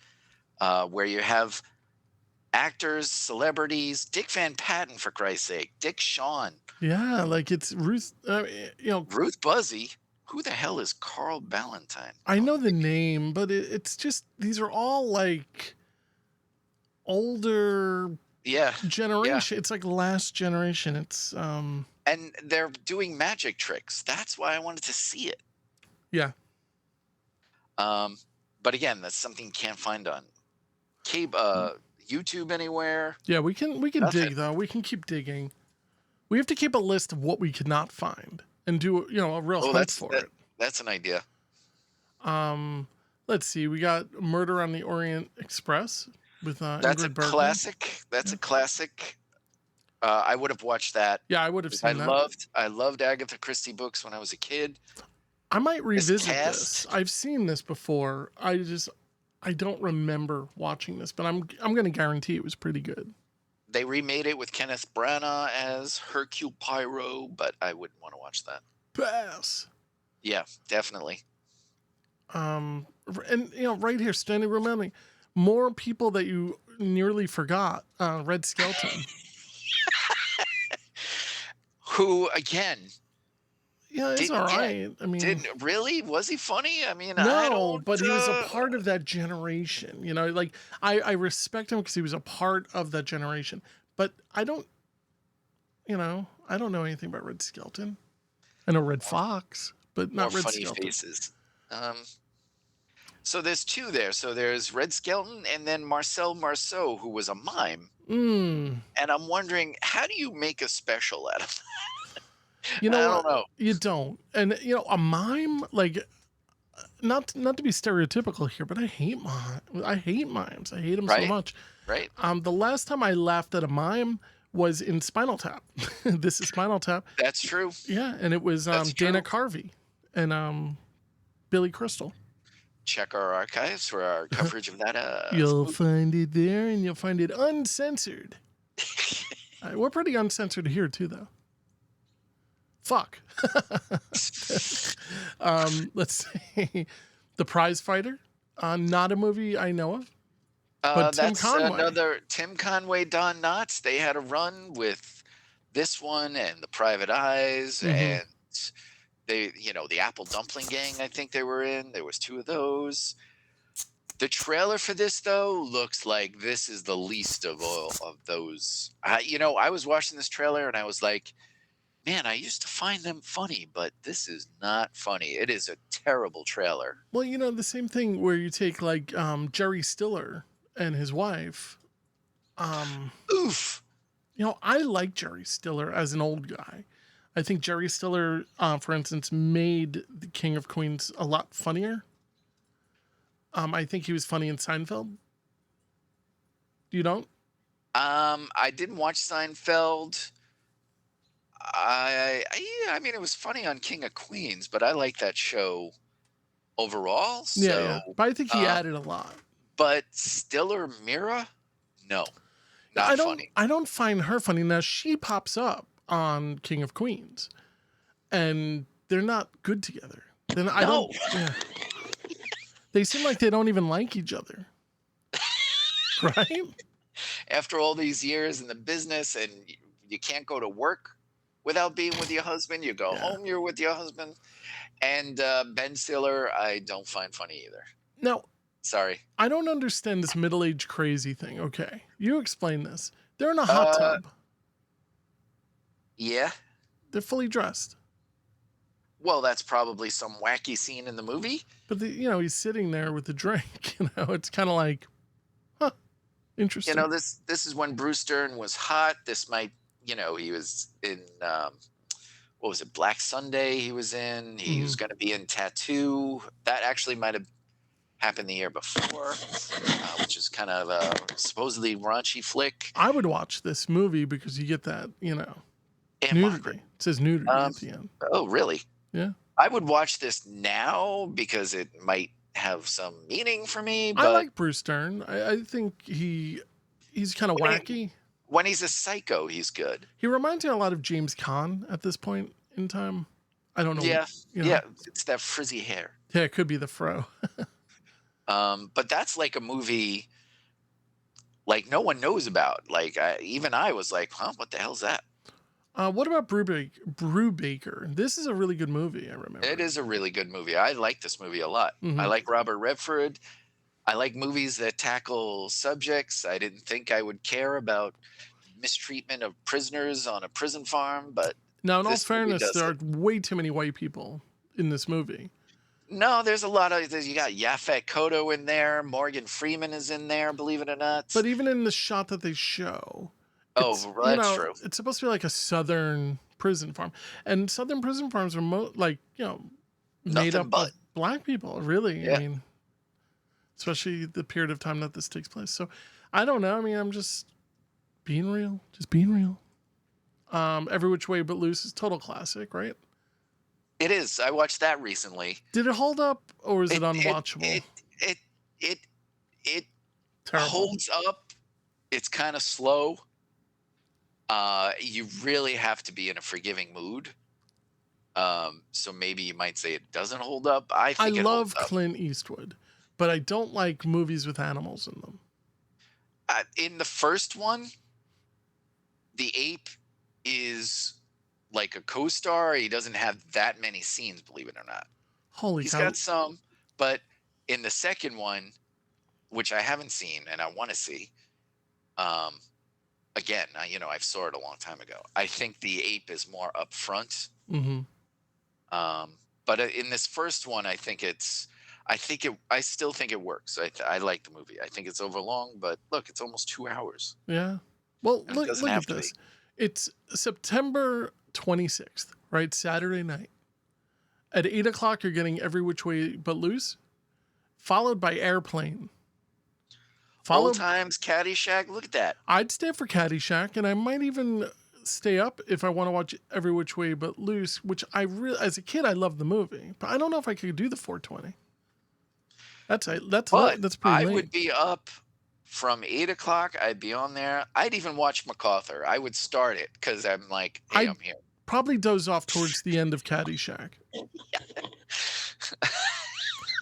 where you have actors, celebrities, Dick Van Patten, for Christ's sake, Dick Shawn. Yeah, like it's Ruth, Ruth Buzzy. Who the hell is Carl Ballantine? I know the name, but it's just, these are all like older generation. It's like last generation. It's and they're doing magic tricks. That's why I wanted to see it. Yeah. But again, that's something you can't find on YouTube anywhere. Yeah, we can dig though. We can keep digging. We have to keep a list of what we could not find and do a real hunt for it. That's an idea. Let's see. We got Murder on the Orient Express with that's Ingrid Bergman. Classic. That's a classic. I would have watched that. Yeah, I would have seen that. I loved Agatha Christie books when I was a kid. I might revisit this. I've seen this before. I don't remember watching this, but I'm going to guarantee it was pretty good. They remade it with Kenneth Branagh as Hercule Poirot, but I wouldn't want to watch that. Pass. Yeah, definitely. And right here, Standing Room Only, more people that you nearly forgot. Red Skelton. Who again? Yeah, it's all right. I mean, was he funny? I mean, no, but he was a part of that generation. Like I respect him because he was a part of that generation. But I don't know anything about Red Skelton. I know Red Fox, but not Red funny Skelton. Faces. So there's two there. So there's Red Skelton and then Marcel Marceau, who was a mime. Mm. And I'm wondering, how do you make a special out of You that? know I what? don't know. You don't. And a mime, like, not to be stereotypical here, but I hate mime. I hate mimes. I hate them so Right? much. Right? The last time I laughed at a mime was in Spinal Tap. This is Spinal Tap. That's true. Yeah, and it was That's Dana true. Carvey and Billy Crystal. Check our archives for our coverage of that. You'll Movie. find it there, and you'll find it uncensored. We're pretty uncensored here too, though. Fuck. Let's see. The Prize Fighter. Not a movie I know of. But Tim That's Conway. another Tim Conway, Don Knotts. They had a run with this one and The Private Eyes, and they, the Apple Dumpling Gang. I think they were in. There was two of those. The trailer for this though looks like this is the least of all of those. I was watching this trailer and I was like, man, I used to find them funny, but this is not funny. It is a terrible trailer. Well, the same thing where you take like Jerry Stiller and his wife. Oof. I like Jerry Stiller as an old guy. I think Jerry Stiller, for instance, made the King of Queens a lot funnier. I think he was funny in Seinfeld. You don't? I didn't watch Seinfeld. I mean, it was funny on King of Queens, but I like that show overall. So, Yeah. But I think he added a lot. But Stiller Mira, no, not funny. I don't find her funny. Now she pops up on King of Queens, and they're not good together. Then I don't. Yeah. They seem like they don't even like each other, right? After all these years in the business, and you can't go to work without being with your husband. You go home, you're with your husband. And Ben Stiller, I don't find funny either. No. Sorry. I don't understand this middle-aged crazy thing. Okay. You explain this. They're in a hot tub. Yeah. They're fully dressed. Well, that's probably some wacky scene in the movie. But, he's sitting there with a drink. It's kind of like, huh, interesting. This is when Bruce Dern was hot. This might, he was in, what was it, Black Sunday he was in. He was going to be in Tattoo. That actually might have happened the year before, which is kind of a supposedly raunchy flick. I would watch this movie because you get that, And nudity. It says nudity at the end. Oh, really? Yeah. I would watch this now because it might have some meaning for me. But I like Bruce Dern. I think he's kind of wacky. When he's a psycho, he's good. He reminds me a lot of James Caan at this point in time. I don't know. Yeah. Yeah. It's that frizzy hair. Yeah, it could be the fro. But that's like a movie like no one knows about. Like even I was like, huh, what the hell's that? What about Brubaker? This is a really good movie, I remember. It is a really good movie. I like this movie a lot. I like Robert Redford. I like movies that tackle subjects I didn't think I would care about, mistreatment of prisoners on a prison farm. But now, in all fairness, there are way too many white people in this movie. No, there's a lot of. You got Yaphet Kotto in there. Morgan Freeman is in there, believe it or not. But even in the shot that they show, that's true. It's supposed to be like a southern prison farm, and southern prison farms are made up of black people. Really, yeah. I mean, especially the period of time that this takes place. So, I don't know. I mean, I'm just being real. Every Which Way But Loose is total classic, right? It is. I watched that recently. Did it hold up, or is it unwatchable? It holds up. It's kind of slow. You really have to be in a forgiving mood. So maybe you might say it doesn't hold up. I love Clint Eastwood, but I don't like movies with animals in them. In the first one, the ape is like a co-star. He doesn't have that many scenes, believe it or not. He's got some, but in the second one, which I haven't seen and I want to see, again, I saw it a long time ago. I think the ape is more upfront. Mm-hmm. But in this first one, I think I still think it works. I like the movie. I think it's overlong, but look, it's almost 2 hours. Yeah. Well, And it doesn't look have at to be. this. It's September 26th, right? Saturday night. At 8 o'clock, you're getting Every Which Way But Loose, followed by Airplane. Old times, Caddyshack. Look at that. I'd stay for Caddyshack, and I might even stay up if I want to watch Every Which Way But Loose, which as a kid, I loved the movie, but I don't know if I could do the 420. That's But pretty I late. would be up from 8 o'clock. I'd be on there. I'd even watch MacArthur. I would start it because I'm like, hey, I'm here. Probably doze off towards the end of Caddyshack.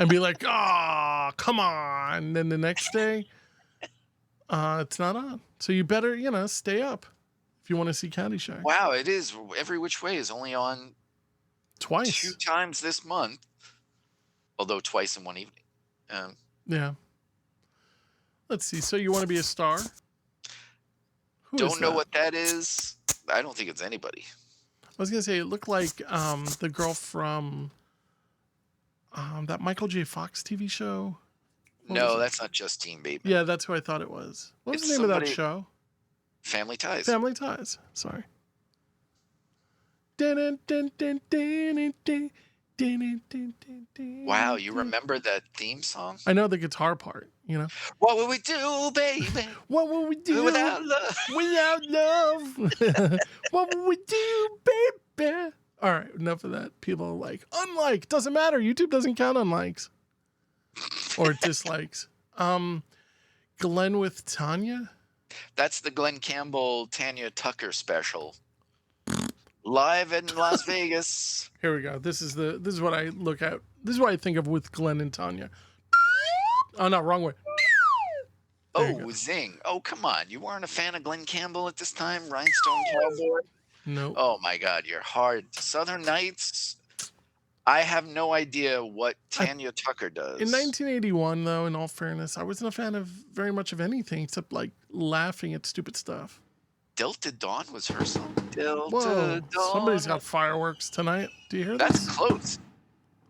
And be like, oh, come on. And then the next day, it's not on. So you better, stay up if you want to see Caddyshack. Wow, it is. Every Which Way is only on twice. 2 times this month, although twice in one evening. Yeah. Let's see. So you want to be a star? Don't know what that is. I don't think it's anybody. I was going to say, it looked like the girl from that Michael J. Fox TV show. No, that's not Justine Bateman. Yeah, that's who I thought it was. What was the name of that show? Family Ties. Family Ties. Sorry. Wow, you remember that theme song? I know the guitar part, What will we do, baby? What will we do without love? Without love. What will we do, baby? All right, enough of that. People are like, unlike, doesn't matter. YouTube doesn't count on likes or dislikes. Glenn with Tanya? That's the Glenn Campbell, Tanya Tucker special. Live in Las Vegas. Here we go. This is what I look at. This is what I think of with Glenn and Tanya. Oh, no, wrong way. Oh, zing. Oh, come on. You weren't a fan of Glenn Campbell at this time? Rhinestone Cowboy? No. Oh, my God. You're hard. Southern Nights? I have no idea what Tanya Tucker does. In 1981, though, in all fairness, I wasn't a fan of very much of anything except like laughing at stupid stuff. Delta Dawn was her song. Delta Whoa, Dawn. somebody's got fireworks tonight. Do you hear that? That's close.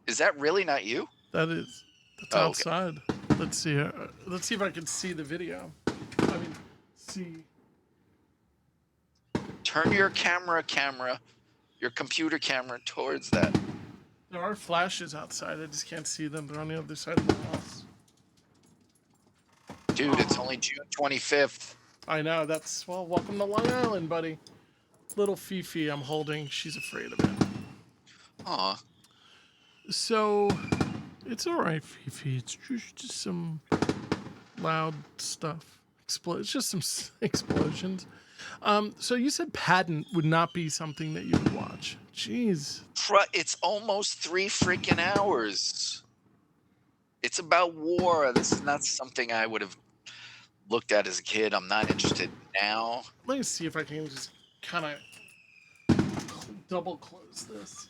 Is that really not you? That is. That's outside. Okay. Let's see. Let's see if I can see the video. See. Turn your your computer camera towards that. There are flashes outside. I just can't see them. They're on the other side of the house. Dude, it's only June 25th. I know. Welcome to Long Island, buddy. Little Fifi I'm holding. She's afraid of it. Aw. So, it's all right, Fifi. It's just some loud stuff. It's just some explosions. So you said Patent would not be something that you would watch. Jeez. It's almost 3 freaking hours. It's about war. This is not something I would have looked at as a kid. I'm not interested now. Let me see if I can just kind of double close this.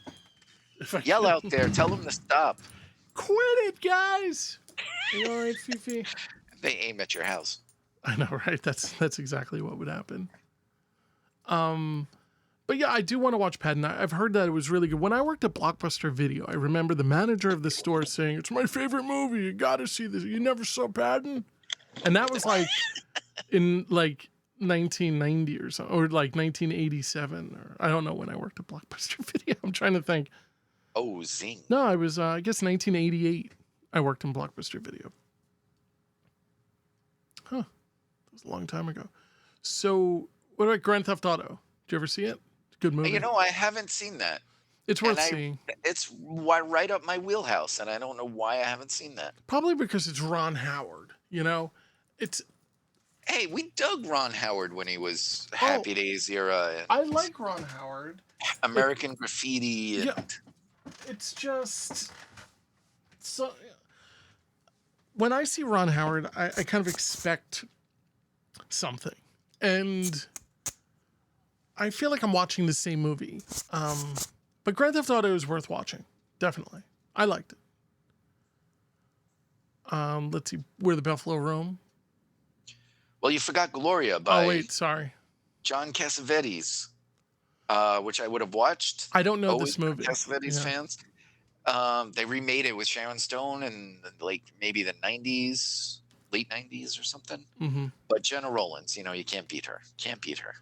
Yell out there. Tell them to stop. Quit it, guys. Are you all right, Fifi? They aim at your house. I know, right? That's exactly what would happen. But yeah, I do want to watch Patton. I've heard that it was really good. When I worked at Blockbuster Video, I remember the manager of the store saying, "It's my favorite movie. You got to see this. You never saw Patton?" And that was like in like 1990 or so, or like 1987, or I don't know when I worked at Blockbuster Video. I'm trying to think. Oh, zing. No, I was, I guess 1988. I worked in Blockbuster Video. Huh. That was a long time ago. So, what about Grand Theft Auto? Did you ever see it? Good movie. You know, I haven't seen that. It's worth seeing. It's right up my wheelhouse, and I don't know why I haven't seen that. Probably because it's Ron Howard, It's... Hey, we dug Ron Howard when he was Happy Days era. And I like Ron Howard. American Graffiti. And... Yeah. It's just... So... When I see Ron Howard, I kind of expect something. And I feel like I'm watching the same movie. But Grand Theft Auto is worth watching. Definitely. I liked it. Let's see. Where the Buffalo Roam. Well, you forgot Gloria by sorry. John Cassavetes, which I would have watched. I don't know this movie. Cassavetes fans. They remade it with Sharon Stone in like maybe the 90s, late 90s or something. Mm-hmm. But Jenna Rollins, you can't beat her. Can't beat her.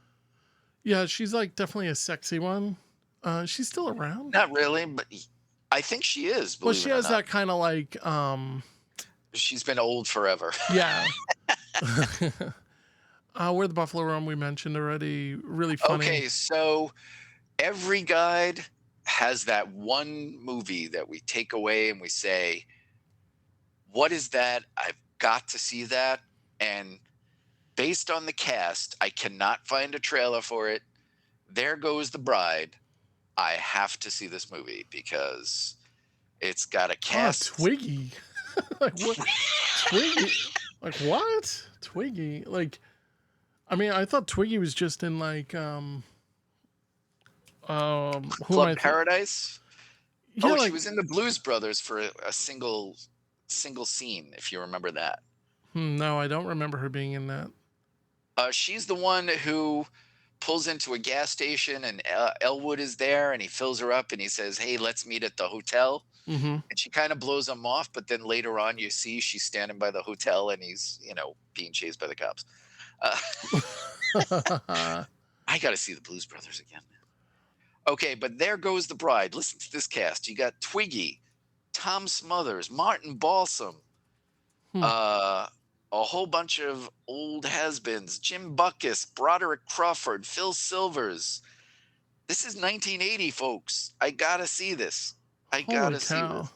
Yeah, she's like definitely a sexy one. She's still around. Not really, but I think she is. Well, Believe she it or has not, that kind of like, she's been old forever. yeah. We're the Buffalo Room we mentioned already. Really funny. Okay, so every guide has that one movie that we take away and we say, "What is that? I've got to see that." And based on the cast, I cannot find a trailer for it. There Goes the Bride. I have to see this movie because it's got a cast. Twiggy. Like what? Twiggy. Like what? Twiggy. Like, I mean, I thought Twiggy was just in like Club Paradise. Yeah, she was in the Blues Brothers for a single scene, if you remember that. No, I don't remember her being in that. She's the one who pulls into a gas station and Elwood is there and he fills her up and he says, "Hey, let's meet at the hotel." Mm-hmm. And she kind of blows him off, but then later on you see she's standing by the hotel and he's, being chased by the cops. I got to see the Blues Brothers again. Okay, but There Goes the Bride. Listen to this cast. You got Twiggy, Tom Smothers, Martin Balsam, a whole bunch of old has-beens, Jim Backus, Broderick Crawford, Phil Silvers. This is 1980, folks. I got to see this. I got to see this.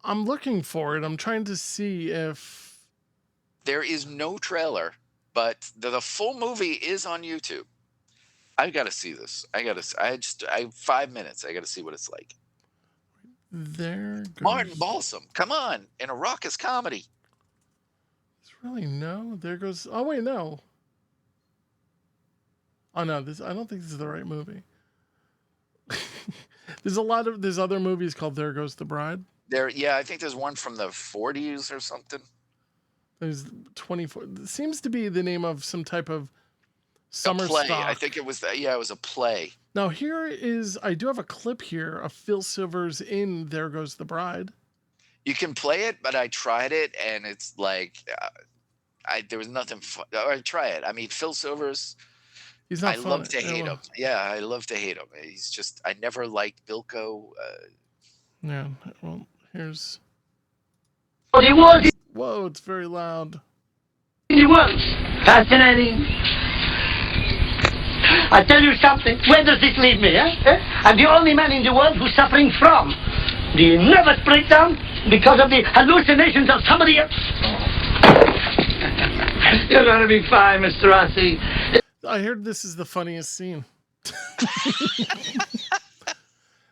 I'm looking for it. I'm trying to see if... There is no trailer, but the full movie is on YouTube. I got to see this. I have 5 minutes. I got to see what it's like. There goes... Martin Balsam. Come on. In a raucous comedy. It's really no. There goes... Oh, wait, no. Oh, no. I don't think this is the right movie. There's other movies called There Goes the Bride. I think there's one from the 40s or something. There's 24. It seems to be the name of some type of summer play. stock. I think it was it was a play. Now I do have a clip here of Phil Silvers in There Goes the Bride. You can play it, but I tried it and it's like there was nothing fun. I try it. I mean, Phil Silvers, he's not I fun. love to hate him. Yeah, I love to hate him. He's just, I never liked Bilko. Yeah, well, here's... What he was. Whoa, it's very loud. He was. Fascinating. I tell you something. Where does this leave me, eh? I'm the only man in the world who's suffering from the nervous breakdown because of the hallucinations of somebody else. You're going to be fine, Mr. Rossi. I heard this is the funniest scene.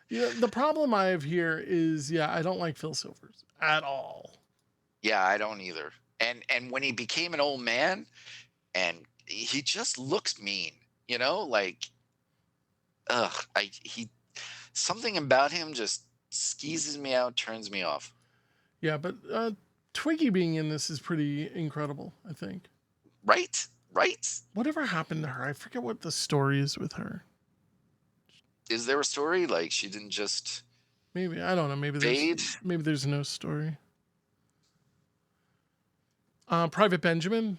The problem I have here is, I don't like Phil Silvers at all. Yeah, I don't either. And when he became an old man, and he just looks mean, like, something about him just skeezes me out, turns me off. Yeah, but Twiggy being in this is pretty incredible, I think. Right? Whatever happened to her? I forget what the story is with her. Is there a story? Like, she didn't just... Maybe, I don't know. Maybe there's no story. Private Benjamin.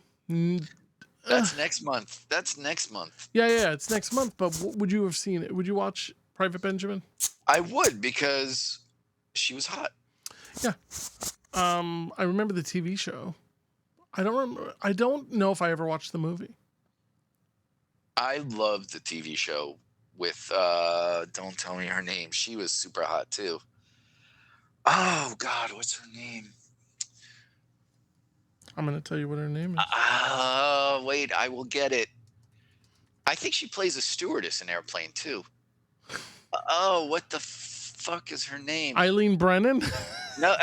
That's next month. Yeah, it's next month. But would you have seen it? Would you watch Private Benjamin? I would, because she was hot. Yeah. I remember the TV show. I don't know if I ever watched the movie. I loved the TV show with don't tell me her name. She was super hot too. Oh God, what's her name? I'm gonna tell you what her name is. Wait, I will get it. I think she plays a stewardess in Airplane too. What the fuck is her name? Eileen Brennan? No.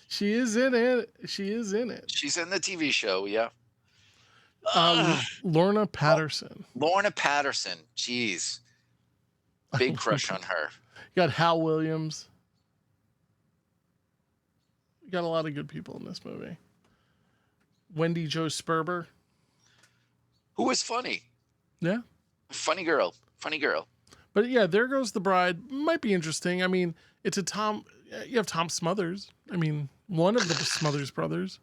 She is in it. She's in the TV show, yeah. Lorna Patterson. Lorna Patterson. Jeez. Big crush on her. You got Hal Williams. You got a lot of good people in this movie. Wendy Jo Sperber. Who was funny. Yeah. Funny girl. But yeah, There Goes the Bride might be interesting. I mean, it's you have Tom Smothers. I mean, one of the Smothers brothers.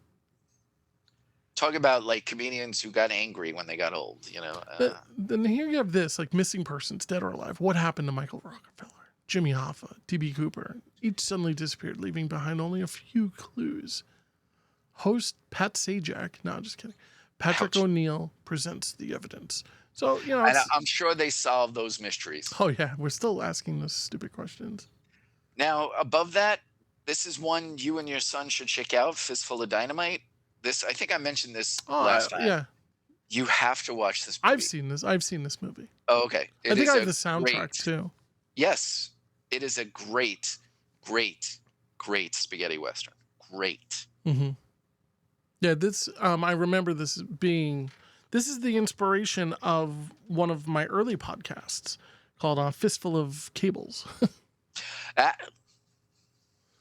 Talk about like comedians who got angry when they got old, you know. But then here you have this, like missing persons, dead or alive. What happened to Michael Rockefeller, Jimmy Hoffa, D.B. Cooper? Each suddenly disappeared, leaving behind only a few clues. Host Pat Sajak, no, just kidding. Patrick O'Neill presents the evidence. So, you know. I'm sure they solved those mysteries. Oh, yeah. We're still asking those stupid questions. Now, above that, this is one you and your son should check out, Fistful of Dynamite. This, I think I mentioned this last time. Yeah. You have to watch this movie. I've seen this movie. Oh, okay. I think I have the soundtrack too. Yes. It is a great, great, great spaghetti Western. Great. Mm-hmm. Yeah, this, I remember this is the inspiration of one of my early podcasts called Fistful of Cables.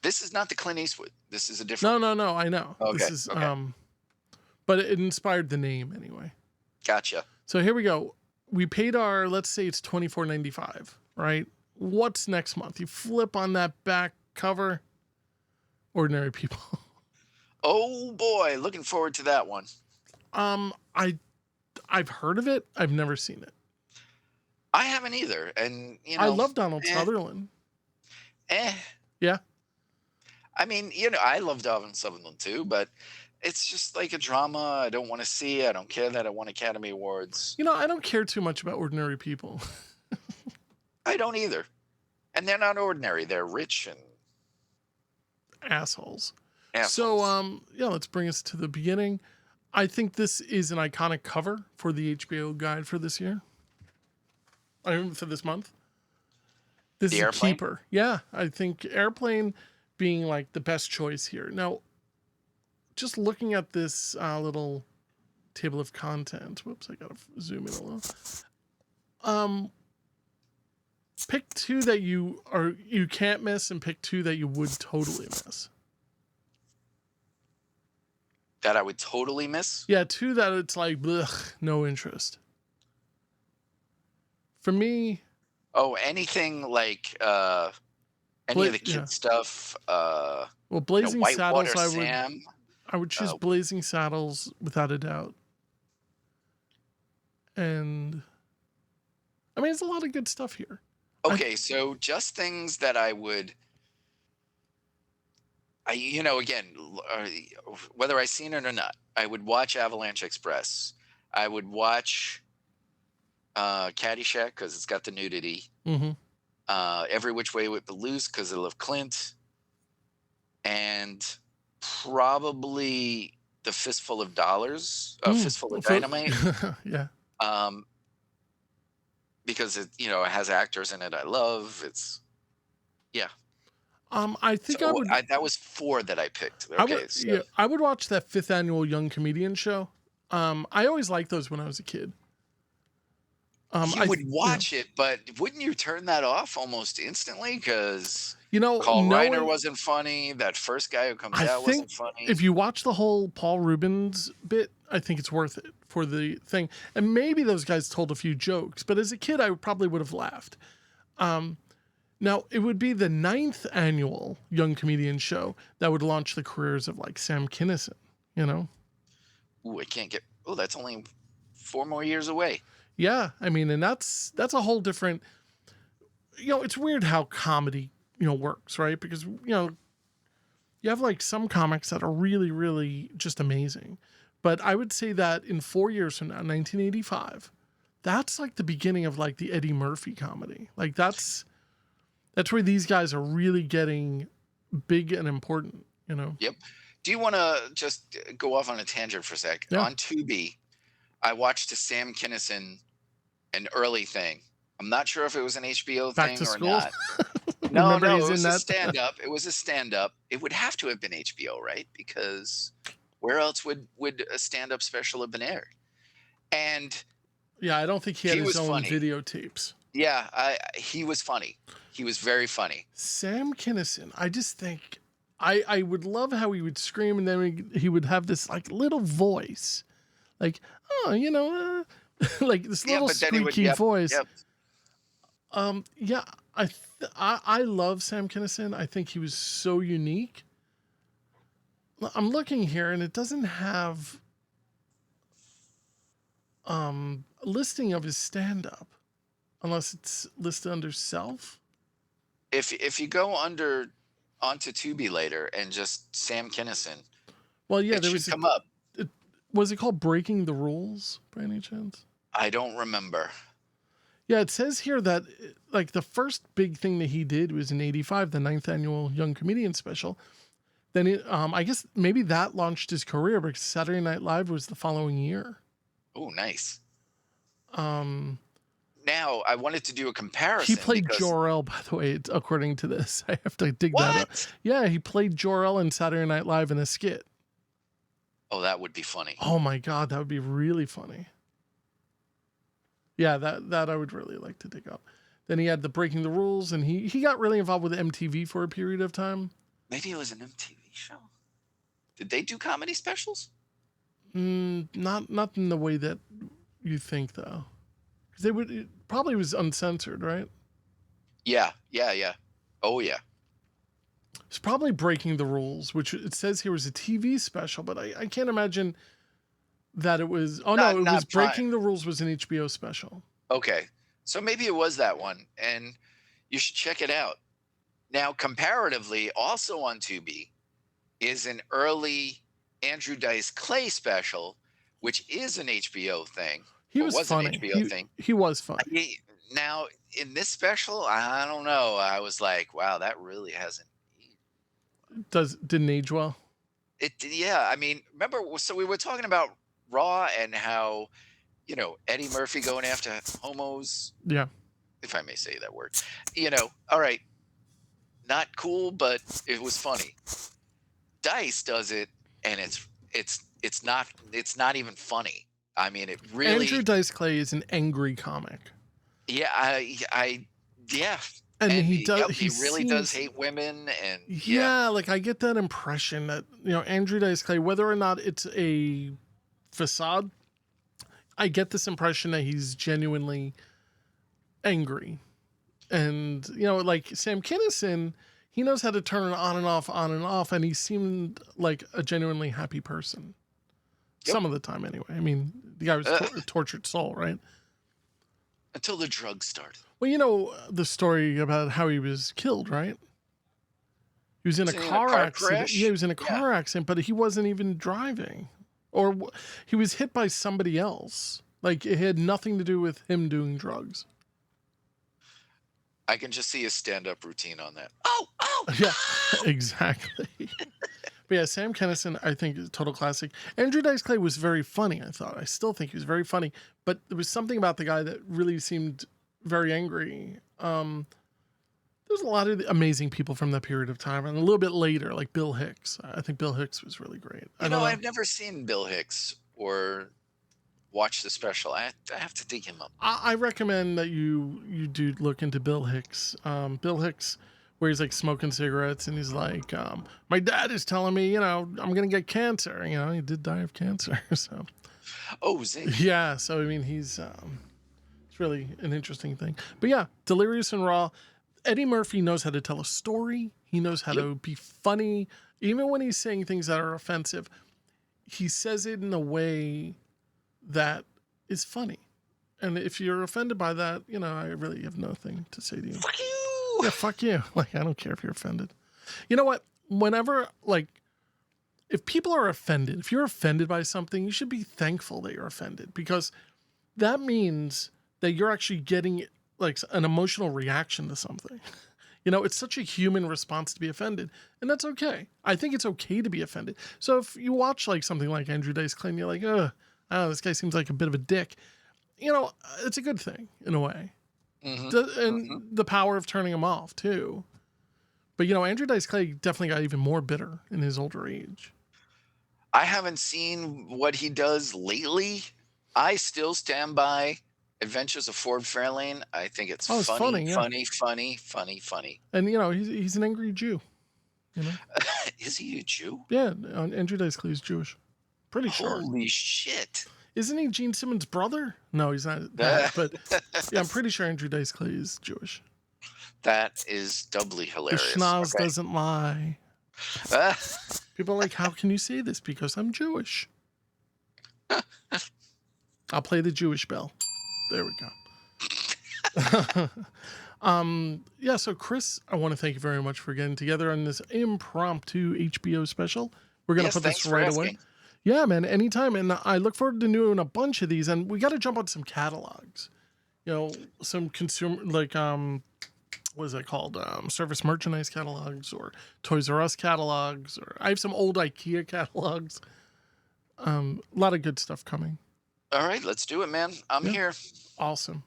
This is not the Clint Eastwood. This is a different. No. I know. Okay. This is, but it inspired the name anyway. Gotcha. So here we go. We paid let's say it's $24.95, right? What's next month? You flip on that back cover. Ordinary People. Oh boy, looking forward to that one. I've heard of it. I've never seen it. I haven't either, and you know, I love Donald Sutherland. Yeah. I mean, you know, I love Donald Sutherland too, but it's just like a drama. I don't want to see. I don't care that it won Academy Awards. You know, I don't care too much about Ordinary People. I don't either, and they're not ordinary. They're rich and assholes. So, yeah, let's bring us to the beginning. I think this is an iconic cover for the HBO guide for this year. For this month. This is Airplane? Keeper. Yeah, I think Airplane being like the best choice here. Now, just looking at this little table of content. Whoops, I gotta zoom in a little. Pick two that you can't miss, and pick two that you would totally miss. That I would totally miss? Yeah, two that it's like, blech, no interest. For me... Oh, anything like any of the kid stuff. Well, Blazing Saddles, Sam. I would choose Blazing Saddles without a doubt. And... I mean, there's a lot of good stuff here. Okay, so just things that I would... you know, again, whether I've seen it or not, I would watch Avalanche Express. I would watch Caddyshack because it's got the nudity. Mm-hmm. Every Which Way with the Loose because I love Clint. And probably The Fistful of Dollars, Fistful of Dynamite. Yeah. Because it, you know, it has actors in it I love. It's, yeah. I think I would. That was 4 that I picked. Okay, I would watch that 5th annual Young Comedian show. I always liked those when I was a kid. You would watch it, but wouldn't you turn that off almost instantly? Because Paul Reiner wasn't funny. That first guy who comes out wasn't funny. If you watch the whole Paul Rubens bit, I think it's worth it for the thing. And maybe those guys told a few jokes, but as a kid, I probably would have laughed. Now, it would be the 9th annual Young Comedian show that would launch the careers of like Sam Kinison, you know? Ooh, that's only 4 more years away. Yeah, I mean, and that's a whole different, you know, it's weird how comedy, you know, works, right? Because, you know, you have like some comics that are really, really just amazing. But I would say that in 4 years from now, 1985, that's like the beginning of like the Eddie Murphy comedy. Like that's where these guys are really getting big and important, you know? Yep. Do you want to just go off on a tangent for a sec? Yeah. On Tubi, I watched a Sam Kinison, an early thing. I'm not sure if it was an HBO Back thing to or school? not. No, Remember it was a that? stand-up. It was a stand-up. It would have to have been HBO, right? Because where else would a stand-up special have been aired? And yeah, I don't think he had his own funny. videotapes. Yeah, he was funny. He was very funny. Sam Kinison, I just think I would love how he would scream and then he would have this like little voice, like, oh, you know, like this little squeaky voice. Yep. Yeah, I love Sam Kinison. I think he was so unique. I'm looking here, and it doesn't have a listing of his stand-up, unless it's listed under self. If you go onto Tubi later and just Sam Kinison, Well, yeah, it there should was come up. was it called Breaking the Rules by any chance? I don't remember. Yeah, it says here that like the first big thing that he did was in '85, the 9th annual Young Comedian Special. Then I guess maybe that launched his career because Saturday Night Live was the following year. Oh, nice. Um, Now I wanted to do a comparison. he played because Jor-El, by the way, according to this. I have to dig that up. What? Yeah, he played Jor-El in Saturday Night Live in a skit. Oh, that would be funny. Oh my God, that would be really funny. Yeah, that I would really like to dig up. Then he had the Breaking the Rules, and he got really involved with MTV for a period of time. Maybe it was an MTV show. Did they do comedy specials? Not in the way that you think, though, because it probably was uncensored, right? Yeah. Oh yeah. It's probably Breaking the Rules, which it says here was a TV special, but I can't imagine that it was. Oh no, it was Breaking the Rules was an HBO special. Okay, so maybe it was that one, and you should check it out. Now, comparatively, also on Tubi is an early Andrew Dice Clay special, which is an HBO thing. He or was funny. An HBO thing. He was funny. Now, in this special, I don't know. I was like, wow, that really hasn't. Didn't age well. Yeah. I mean, remember? So we were talking about Raw and how, Eddie Murphy going after homos. Yeah. If I may say that word. All right. Not cool, but it was funny. Dice does it, and it's not even funny. I mean, it really. Andrew Dice Clay is an angry comic. Yeah, yeah. And he does. Yep, he really does hate women, and yeah, like I get that impression that Andrew Dice Clay, whether or not it's a facade, I get this impression that he's genuinely angry, and like Sam Kinison, he knows how to turn it on and off, and he seemed like a genuinely happy person. Yep. Some of the time, anyway. I mean, the guy was a tortured soul, right? Until the drugs started. Well, the story about how he was killed, right? He was in a car accident. Crash? Yeah, he was in a car accident, but he wasn't even driving. Or he was hit by somebody else. Like, it had nothing to do with him doing drugs. I can just see his stand-up routine on that. Oh! Yeah, exactly. But yeah, Sam Kinison, I think, is a total classic. Andrew Dice Clay was very funny, I thought. I still think he was very funny. But there was something about the guy that really seemed very angry. There's a lot of amazing people from that period of time. And a little bit later, like Bill Hicks. I think Bill Hicks was really great. I've never seen Bill Hicks or watched the special. I have to dig him up. I recommend that you do look into Bill Hicks. Bill Hicks, where he's like smoking cigarettes and he's like, my dad is telling me, I'm going to get cancer. He did die of cancer. So. Oh, zing. Yeah. So, I mean, it's really an interesting thing. But yeah, Delirious and Raw. Eddie Murphy knows how to tell a story. He knows how to be funny. Even when he's saying things that are offensive, he says it in a way that is funny. And if you're offended by that, I really have nothing to say to you. Fuck you. Yeah, fuck you. Like, I don't care if you're offended. You know what? Whenever, if people are offended, if you're offended by something, you should be thankful that you're offended, because that means that you're actually getting an emotional reaction to something. It's such a human response to be offended, and that's okay. I think it's okay to be offended. So if you watch something like Andrew Dice Clay, and you're like, this guy seems like a bit of a dick. It's a good thing in a way. And the power of turning him off too. But Andrew Dice Clay definitely got even more bitter in his older age. I haven't seen what he does lately. I still stand by Adventures of Ford Fairlane. I think it's funny. And he's an angry Jew. Is he a Jew? Yeah, Andrew Dice Clay is Jewish. Pretty sure. Holy shit. Isn't he Gene Simmons' brother? No, he's not that. But yeah, I'm pretty sure Andrew Dice Clay is Jewish. That is doubly The hilarious. schnoz Okay. doesn't lie. People are like, how can you say this? Because I'm Jewish. I'll play the Jewish bell. There we go. Yeah, so Chris, I want to thank you very much for getting together on this impromptu HBO special. We're going to put this right away. Yeah, man, anytime. And I look forward to doing a bunch of these. And we got to jump on some catalogs. You know, some consumer, like, what is it called? Service merchandise catalogs or Toys R Us catalogs. Or I have some old IKEA catalogs. A lot of good stuff coming. All right, let's do it, man. I'm here. Awesome.